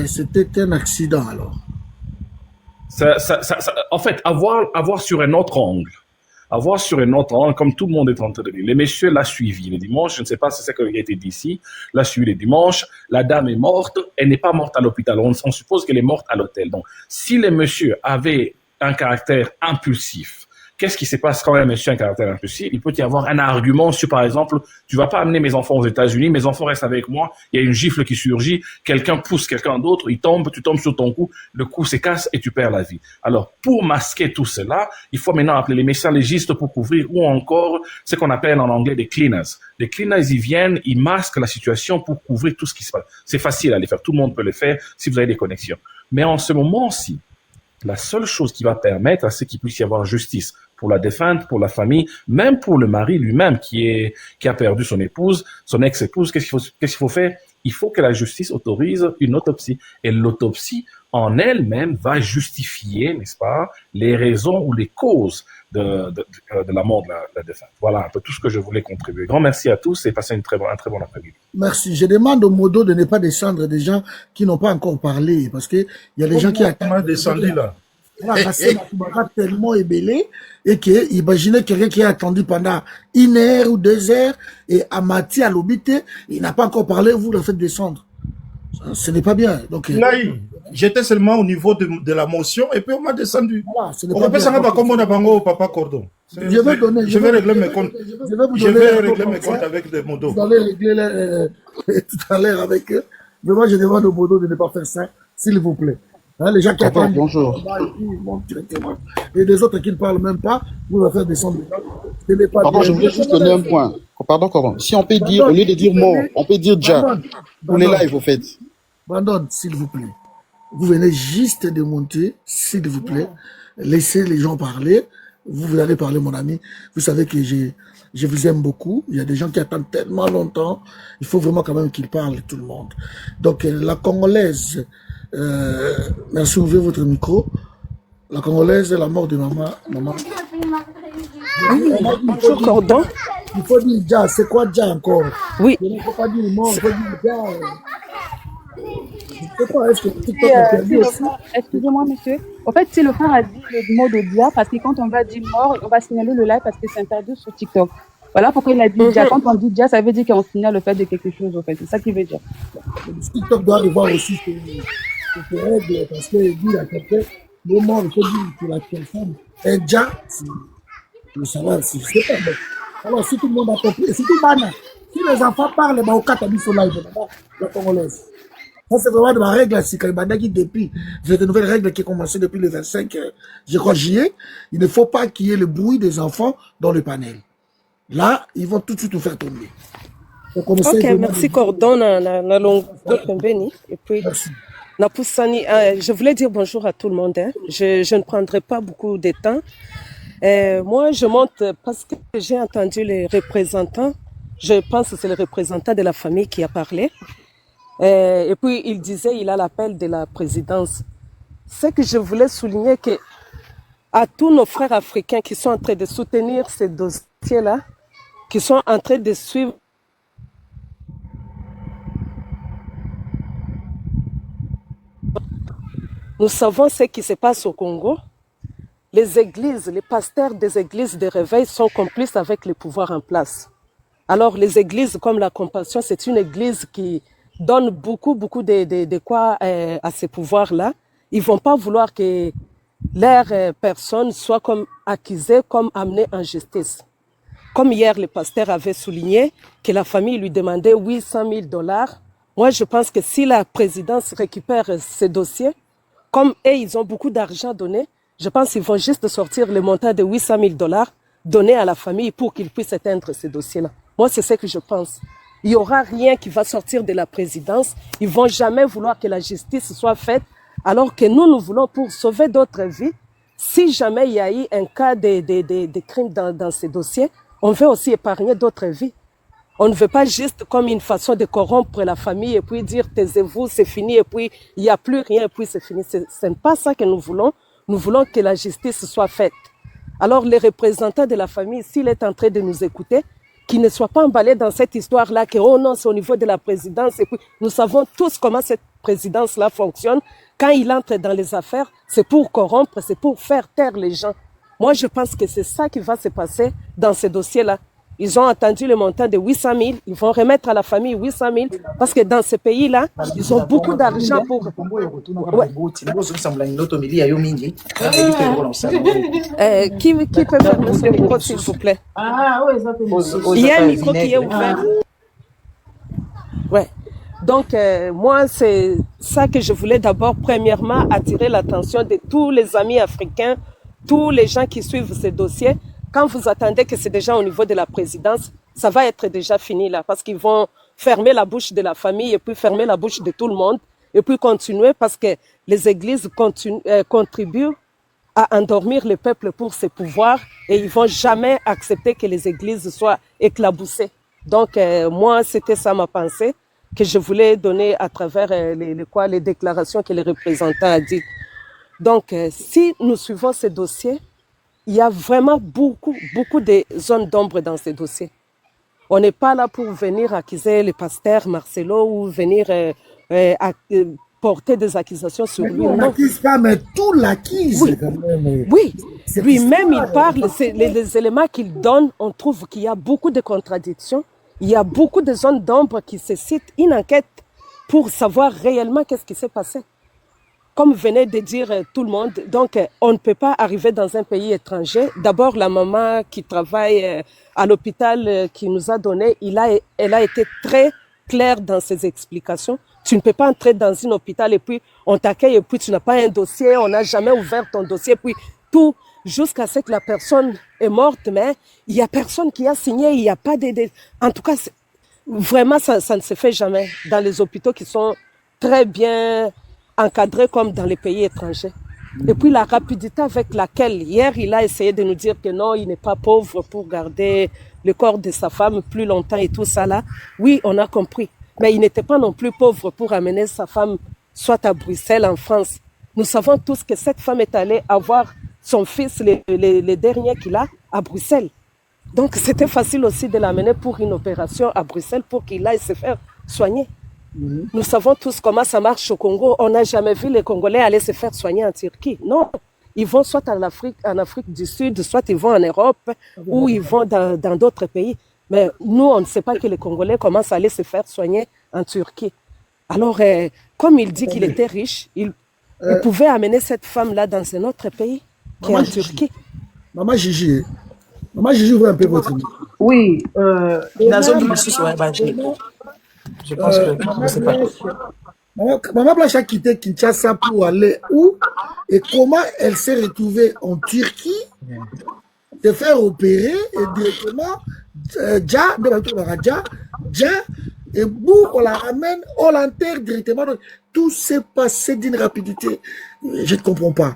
c'était un accident alors. En fait, avoir sur un autre angle, comme tout le monde est en train de dire. Les messieurs l'a suivi le dimanche, je ne sais pas si c'est ce qui a été dit ici, l'a suivi le dimanche, la dame est morte, elle n'est pas morte à l'hôpital, on suppose qu'elle est morte à l'hôtel. Donc, si les messieurs avaient un caractère impulsif, qu'est-ce qui se passe quand un monsieur a un caractère impulsif? Il peut y avoir un argument sur, par exemple, tu vas pas amener mes enfants aux États-Unis, mes enfants restent avec moi, il y a une gifle qui surgit, quelqu'un pousse quelqu'un d'autre, il tombe, tu tombes sur ton cou, le cou se casse et tu perds la vie. Alors, pour masquer tout cela, il faut maintenant appeler les médecins légistes pour couvrir, ou encore ce qu'on appelle en anglais des cleaners. Les cleaners, ils viennent, ils masquent la situation pour couvrir tout ce qui se passe. C'est facile à les faire, tout le monde peut le faire si vous avez des connexions. Mais en ce moment-ci, la seule chose qui va permettre à ce qu'il puisse y avoir justice pour la défunte, pour la famille, même pour le mari lui-même qui a perdu son épouse, son ex-épouse, qu'est-ce qu'il faut faire? Il faut que la justice autorise une autopsie. Et l'autopsie en elle-même va justifier, n'est-ce pas, les raisons ou les causes de la mort de la défunte. Voilà un peu tout ce que je voulais contribuer. Grand merci à tous et passez un très bon après-midi. Merci. Je demande au Modo de ne pas descendre des gens qui n'ont pas encore parlé, parce que il y a des gens qui attendent. Descendu là. Tellement ébélé et que imaginez quelqu'un qui a attendu pendant 1 heure ou 2 heures et à Mati à l'obité, il n'a pas encore parlé, vous le faites descendre. Ce n'est pas bien. Donc là, j'étais seulement au niveau de la motion et puis on m'a descendu. Voilà, on peut savoir comme on a bango papa cordon. Je vais régler mes comptes. Je vais régler mes comptes avec des modos. Vous allez régler tout à l'heure avec eux. Mais moi, je demande au modo de ne pas faire ça, s'il vous plaît. Hein, les gens qui Papa, attendent, bonjour. et puis ils montent directement. Et les autres qui ne parlent même pas, vous va faire descendre les gens. Ce n'est pas Papa, bien. je voulais juste donner un point. Pardon, comment? Si on peut dire, au lieu de dire mort, on peut dire Dja. Pour les lives, au fait. Brandon, s'il vous plaît. Vous venez juste de monter, s'il vous plaît. Laissez les gens parler. Vous allez parler, mon ami. Vous savez que je vous aime beaucoup. Il y a des gens qui attendent tellement longtemps. Il faut vraiment quand même qu'ils parlent, tout le monde. Donc, la Congolaise, merci, ouvrez votre micro. La Congolaise, la mort de maman. Bonjour, Cordon. Il faut dire Dja. C'est quoi Dja encore? Oui. Il ne faut pas dire mort, il faut dire Dja. Je sais pas, est-ce que TikTok a perdu aussi? Excusez-moi, monsieur. En fait, si le frère a dit le mot de dia, parce que quand on va dire mort, on va signaler le live parce que c'est interdit sur TikTok. Voilà pourquoi il a dit dia. Quand on dit dia, ça veut dire qu'on signale le fait de quelque chose, en fait. C'est ça qu'il veut dire. TikTok doit revoir aussi ces règles, parce qu'il dit à quelqu'un, le mort, il faut dire que la personne est dia. Je sais pas, je sais pas. Alors, si tout le monde a compris, si tout le monde, si les enfants parlent, au cas où ils sont là, la Congolaise. Ça, c'est vraiment de la règle, c'est quand il depuis, c'est de nouvelles règles qui ont commencé depuis le 25, je crois, juillet. Il ne faut pas qu'il y ait le bruit des enfants dans le panel. Là, ils vont tout de suite nous faire tomber. Donc, on essaie Ok, merci Cordon, na longue pembeni. Et puis, na poussani, je voulais dire bonjour à tout le monde. Hein. Je ne prendrai pas beaucoup de temps. Moi, je monte parce que j'ai entendu les représentants. Je pense que c'est le représentant de la famille qui a parlé. Et puis, il disait, il a l'appel de la présidence. Ce que je voulais souligner, que à tous nos frères africains qui sont en train de soutenir ces dossiers-là, qui sont en train de suivre nous savons ce qui se passe au Congo. Les églises, les pasteurs des églises de réveil sont complices avec les pouvoirs en place. Alors, les églises comme la Compassion, c'est une église qui donne beaucoup de quoi à ces pouvoirs-là. Ils vont pas vouloir que leurs personnes soient comme accusées, comme amenées en justice. Comme hier, le pasteur avait souligné que la famille lui demandait 800 000 $. Moi, je pense que si la présidence récupère ces dossiers, comme eux, ils ont beaucoup d'argent donné, je pense qu'ils vont juste sortir le montant de 800 000 $ donné à la famille pour qu'ils puissent éteindre ces dossiers-là. Moi, c'est ce que je pense. Il n'y aura rien qui va sortir de la présidence. Ils ne vont jamais vouloir que la justice soit faite, alors que nous voulons pour sauver d'autres vies. Si jamais il y a eu un cas de crime dans ces dossiers, on veut aussi épargner d'autres vies. On ne veut pas juste comme une façon de corrompre la famille et puis dire taisez-vous, c'est fini et puis il n'y a plus rien et puis c'est fini. Ce n'est pas ça que nous voulons. Nous voulons que la justice soit faite. Alors les représentants de la famille, s'il est en train de nous écouter, qu'ils ne soient pas emballés dans cette histoire-là, que oh non, c'est au niveau de la présidence. Et puis nous savons tous comment cette présidence-là fonctionne. Quand il entre dans les affaires, c'est pour corrompre, c'est pour faire taire les gens. Moi, je pense que c'est ça qui va se passer dans ces dossiers-là. Ils ont entendu le montant de 800 000, ils vont remettre à la famille 800 000, parce que dans ce pays-là, ils ont beaucoup d'argent pour... Ouais. Qui peut fermer son micro, s'il vous plaît? Il y a un micro qui est ouvert. Ouais. Donc, moi, c'est ça que je voulais d'abord, premièrement, attirer l'attention de tous les amis africains, tous les gens qui suivent ces dossiers. Quand vous attendez que c'est déjà au niveau de la présidence, ça va être déjà fini là, parce qu'ils vont fermer la bouche de la famille et puis fermer la bouche de tout le monde et puis continuer parce que les églises contribuent à endormir le peuple pour ses pouvoirs et ils vont jamais accepter que les églises soient éclaboussées. Donc, moi, c'était ça ma pensée que je voulais donner à travers les déclarations que les représentants ont dit. Donc, si nous suivons ces dossiers, il y a vraiment beaucoup de zones d'ombre dans ces dossiers. On n'est pas là pour venir accuser le pasteur Marcelo ou venir porter des accusations sur lui. On n'accuse pas, mais tout l'accuse. Oui, oui. Lui-même, il parle, les éléments qu'il donne, on trouve qu'il y a beaucoup de contradictions. Il y a beaucoup de zones d'ombre qui suscitent une enquête pour savoir réellement qu'est-ce qui s'est passé. Comme venait de dire tout le monde, donc on ne peut pas arriver dans un pays étranger. D'abord, la maman qui travaille à l'hôpital qui nous a donné, elle a été très claire dans ses explications Tu ne peux pas entrer dans un hôpital et puis on t'accueille et puis tu n'as pas un dossier, on n'a jamais ouvert ton dossier, puis tout jusqu'à ce que la personne est morte, mais il n'y a personne qui a signé, il n'y a pas de... En tout cas, vraiment, ça ne se fait jamais dans les hôpitaux qui sont très bien encadrés comme dans les pays étrangers. Et puis la rapidité avec laquelle, hier, il a essayé de nous dire que non, il n'est pas pauvre pour garder le corps de sa femme plus longtemps et tout ça là. Oui, on a compris. Mais il n'était pas non plus pauvre pour amener sa femme soit à Bruxelles, en France. Nous savons tous que cette femme est allée avoir son fils, les derniers qu'il a, à Bruxelles. Donc c'était facile aussi de l'amener pour une opération à Bruxelles pour qu'il aille se faire soigner. Nous savons tous comment ça marche au Congo. On n'a jamais vu les Congolais aller se faire soigner en Turquie. Non, ils vont soit en Afrique du Sud, soit ils vont en Europe, ou ils vont dans d'autres pays. Mais nous, on ne sait pas que les Congolais commencent à aller se faire soigner en Turquie. Alors, comme il dit qu'il était riche, il pouvait amener cette femme-là dans un autre pays, qui est en Turquie. Maman Gigi, ouvre un peu votre micro. Oui, je pense que je ne sais pas. Maman Blanche a quitté Kinshasa pour aller où et comment elle s'est retrouvée en Turquie, de faire opérer et directement et boum, on la ramène, on l'enterre directement. Donc, tout s'est passé d'une rapidité. Je ne comprends pas.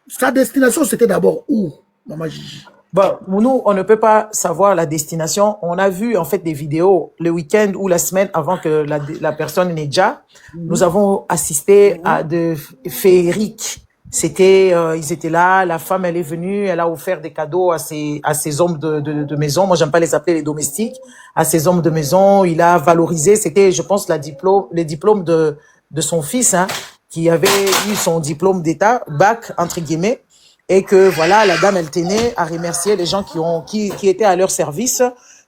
Sa destination, c'était d'abord où, Maman Gigi? Bon, nous, on ne peut pas savoir la destination. On a vu en fait des vidéos le week-end ou la semaine avant que la personne n'ait déjà. Nous avons assisté à de féeriques. C'était, ils étaient là, la femme, elle est venue, elle a offert des cadeaux à ses hommes de maison. Moi, j'aime pas les appeler les domestiques. À ses hommes de maison, il a valorisé. C'était, je pense, les diplômes de son fils, hein, qui avait eu son diplôme d'État, bac, entre guillemets. Et que, voilà, la dame, elle tenait à remercier les gens qui étaient à leur service.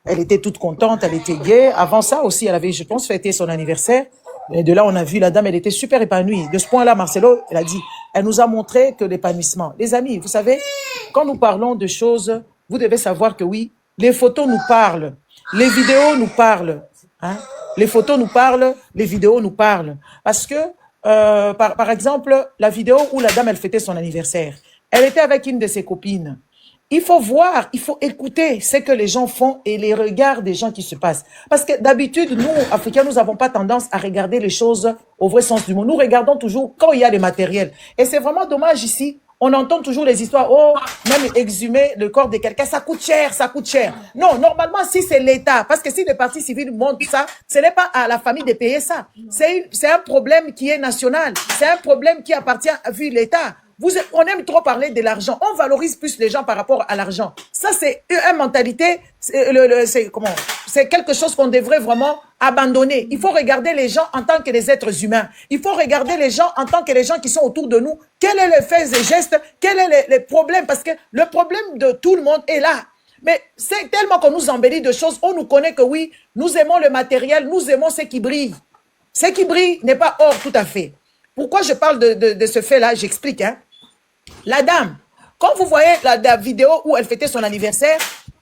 Elle était toute contente, elle était gaie. Avant ça aussi, elle avait, je pense, fêté son anniversaire. Et de là, on a vu la dame, elle était super épanouie. De ce point-là, Marcelo, elle a dit, elle nous a montré que l'épanouissement. Les amis, vous savez, quand nous parlons de choses, vous devez savoir que oui, les photos nous parlent, les vidéos nous parlent, hein. Les photos nous parlent, les vidéos nous parlent. Parce que, par exemple, la vidéo où la dame, elle fêtait son anniversaire, elle était avec une de ses copines. Il faut voir, il faut écouter ce que les gens font et les regards des gens qui se passent. Parce que d'habitude, nous, Africains, nous n'avons pas tendance à regarder les choses au vrai sens du mot. Nous regardons toujours quand il y a des matériels. Et c'est vraiment dommage ici. On entend toujours les histoires, oh, même exhumer le corps de quelqu'un, ça coûte cher, ça coûte cher. Non, normalement, si c'est l'État, parce que si les partis civils montrent ça, ce n'est pas à la famille de payer ça. C'est un problème qui est national. C'est un problème qui appartient à l'État. On aime trop parler de l'argent. On valorise plus les gens par rapport à l'argent. Ça, c'est une mentalité, c'est quelque chose qu'on devrait vraiment abandonner. Il faut regarder les gens en tant que des êtres humains. Il faut regarder les gens en tant que les gens qui sont autour de nous. Quel est le fait et geste? Quel est le problème? Parce que le problème de tout le monde est là. Mais c'est tellement qu'on nous embellit de choses. On nous connaît que oui, nous aimons le matériel, nous aimons ce qui brille. Ce qui brille n'est pas or tout à fait. Pourquoi je parle de ce fait-là? J'explique, hein. La dame, quand vous voyez la vidéo où elle fêtait son anniversaire,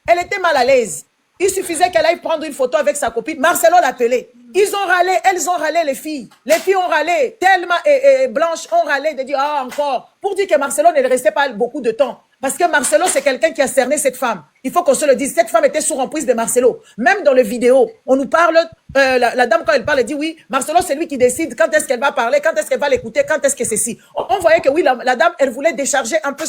elle était mal à l'aise. Il suffisait qu'elle aille prendre une photo avec sa copine. Marcelo l'appelait. Ils ont râlé, elles ont râlé, les filles. Les filles ont râlé. Thelma et Blanche ont râlé de dire, ah, encore. Pour dire que Marcelo ne restait pas beaucoup de temps. Parce que Marcelo, c'est quelqu'un qui a cerné cette femme. Il faut qu'on se le dise. Cette femme était sous emprise de Marcelo. Même dans les vidéos, on nous parle, la dame, quand elle parle, elle dit oui, Marcelo, c'est lui qui décide quand est-ce qu'elle va parler, quand est-ce qu'elle va l'écouter, quand est-ce que c'est si. On voyait que oui, la dame, elle voulait décharger un peu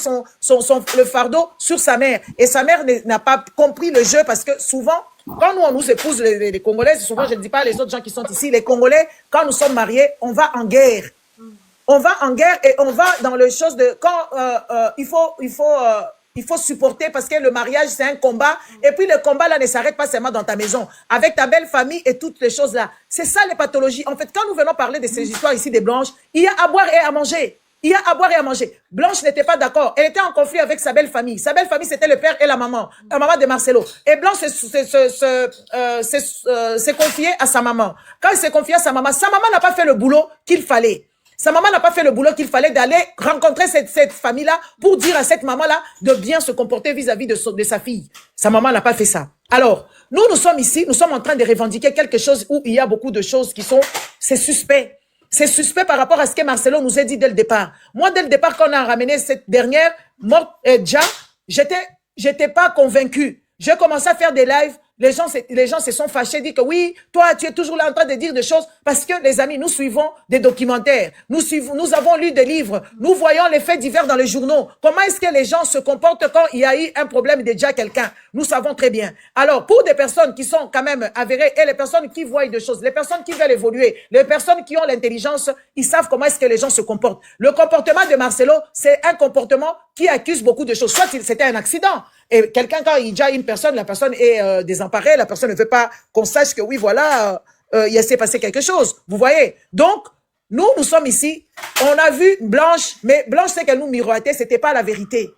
le fardeau sur sa mère. Et sa mère n'a pas compris le jeu parce que souvent, quand nous, on nous épouse, les Congolais, souvent, je ne dis pas les autres gens qui sont ici, les Congolais, quand nous sommes mariés, on va en guerre. On va en guerre et on va dans les choses de quand il faut supporter parce que le mariage c'est un combat et puis le combat là ne s'arrête pas seulement dans ta maison avec ta belle famille et toutes les choses là. C'est ça les pathologies. En fait, quand nous venons parler de ces histoires ici des Blanches, il y a à boire et à manger. Il y a à boire et à manger. Blanche n'était pas d'accord. Elle était en conflit avec sa belle famille. Sa belle famille, c'était le père et la maman de Marcelo. Et Blanche s'est confiée à sa maman. Quand elle s'est confiée à sa maman n'a pas fait le boulot qu'il fallait. Sa maman n'a pas fait le boulot qu'il fallait d'aller rencontrer cette famille-là pour dire à cette maman-là de bien se comporter vis-à-vis de sa fille. Sa maman n'a pas fait ça. Alors, nous sommes ici, nous sommes en train de revendiquer quelque chose où il y a beaucoup de choses qui sont, c'est suspect. C'est suspect par rapport à ce que Marcelo nous a dit dès le départ. Moi, dès le départ, quand on a ramené cette dernière morte, Dja, j'étais pas convaincu. J'ai commencé à faire des lives. Les gens se sont fâchés, disent que oui, toi, tu es toujours là en train de dire des choses parce que, les amis, nous suivons des documentaires. Nous avons lu des livres. Nous voyons les faits divers dans les journaux. Comment est-ce que les gens se comportent quand il y a eu un problème déjà quelqu'un? Nous savons très bien. Alors, pour des personnes qui sont quand même avérées et les personnes qui voient des choses, les personnes qui veulent évoluer, les personnes qui ont l'intelligence, ils savent comment est-ce que les gens se comportent. Le comportement de Marcelo, c'est un comportement qui accuse beaucoup de choses. Soit c'était un accident. Et quelqu'un, quand il dit à une personne, la personne est désemparée, la personne ne veut pas qu'on sache que oui, voilà, il s'est passé quelque chose. Vous voyez? Donc, nous sommes ici, on a vu Blanche, mais Blanche, c'est qu'elle nous miroitait, c'était pas la vérité.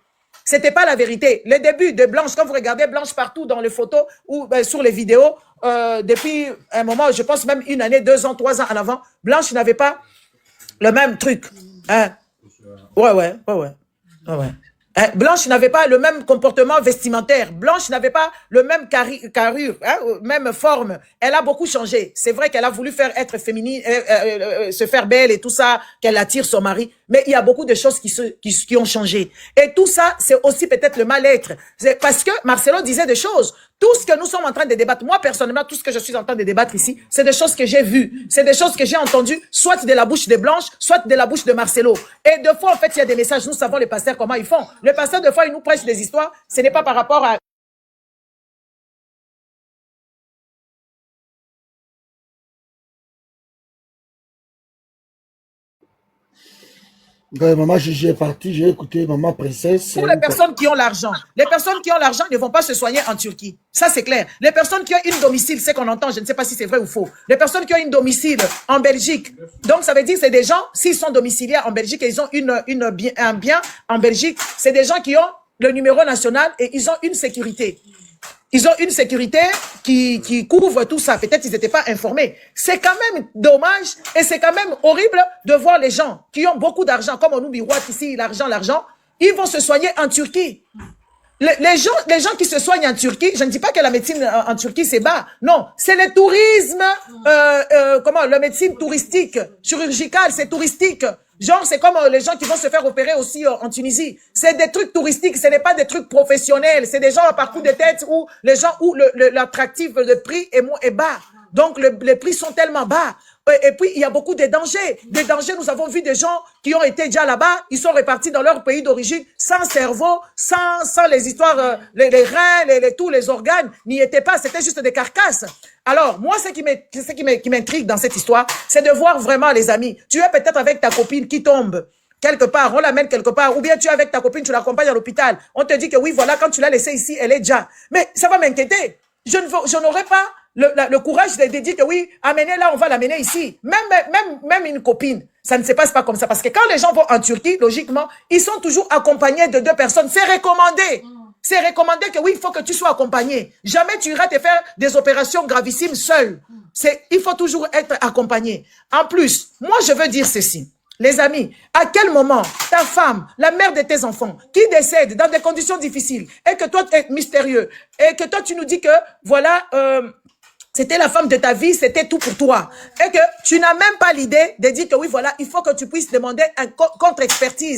C'était pas la vérité. Le début de Blanche, quand vous regardez Blanche partout dans les photos ou sur les vidéos, depuis un moment, je pense même 1 année, 2 ans, 3 ans en avant, Blanche n'avait pas le même truc. Hein? Ouais. Blanche n'avait pas le même comportement vestimentaire. Blanche n'avait pas le même carrure, même forme. Elle a beaucoup changé. C'est vrai qu'elle a voulu être féminine, se faire belle et tout ça, qu'elle attire son mari. Mais il y a beaucoup de choses qui ont changé. Et tout ça, c'est aussi peut-être le mal-être. C'est parce que Marcelo disait des choses. Tout ce que nous sommes en train de débattre, moi personnellement, tout ce que je suis en train de débattre ici, c'est des choses que j'ai vues, c'est des choses que j'ai entendues, soit de la bouche de Blanche, soit de la bouche de Marcelo. Et deux fois, en fait, il y a des messages, nous savons les pasteurs comment ils font. Le pasteur, deux fois, il nous prêche des histoires, ce n'est pas par rapport à... Maman Gigi est partie, j'ai écouté Maman Princesse. Pour les personnes qui ont l'argent. Les personnes qui ont l'argent ne vont pas se soigner en Turquie. Ça, c'est clair. Les personnes qui ont une domicile, c'est qu'on entend, je ne sais pas si c'est vrai ou faux. Les personnes qui ont une domicile en Belgique. Donc, ça veut dire que c'est des gens, s'ils sont domiciliaires en Belgique et ils ont un bien en Belgique, c'est des gens qui ont le numéro national et ils ont une sécurité. Ils ont une sécurité qui couvre tout ça. Peut-être qu'ils n'étaient pas informés. C'est quand même dommage et c'est quand même horrible de voir les gens qui ont beaucoup d'argent, comme on nous miroite ici, l'argent, ils vont se soigner en Turquie. Les gens qui se soignent en Turquie, je ne dis pas que la médecine en Turquie c'est bas. Non, c'est le tourisme, la médecine touristique, chirurgicale, c'est touristique. Genre, c'est comme les gens qui vont se faire opérer aussi en Tunisie. C'est des trucs touristiques, ce n'est pas des trucs professionnels. C'est des gens à parcours de tête où l'attractif, le prix est bas. Donc, les prix sont tellement bas. Et puis, il y a beaucoup de dangers. Des dangers, nous avons vu des gens qui ont été déjà là-bas, ils sont répartis dans leur pays d'origine, sans cerveau, sans les histoires, les reins, tous les organes, n'y étaient pas, c'était juste des carcasses. Alors, moi, ce qui m'intrigue dans cette histoire, c'est de voir vraiment, les amis, tu es peut-être avec ta copine qui tombe quelque part, on l'amène quelque part, ou bien tu es avec ta copine, tu l'accompagnes à l'hôpital, on te dit que oui, voilà, quand tu l'as laissée ici, elle est déjà. Mais ça va m'inquiéter. Je n'aurai pas le courage de dire que oui, amenez-la, on va l'amener ici. Même une copine, ça ne se passe pas comme ça. Parce que quand les gens vont en Turquie, logiquement, ils sont toujours accompagnés de 2 personnes. C'est recommandé. C'est recommandé que oui, il faut que tu sois accompagné. Jamais tu iras te faire des opérations gravissimes seul. Il faut toujours être accompagné. En plus, moi, je veux dire ceci. Les amis, à quel moment ta femme, la mère de tes enfants, qui décède dans des conditions difficiles, et que toi tu es mystérieux, et que toi tu nous dis que, voilà, c'était la femme de ta vie, c'était tout pour toi, et que tu n'as même pas l'idée de dire que oui, voilà, il faut que tu puisses demander une contre-expertise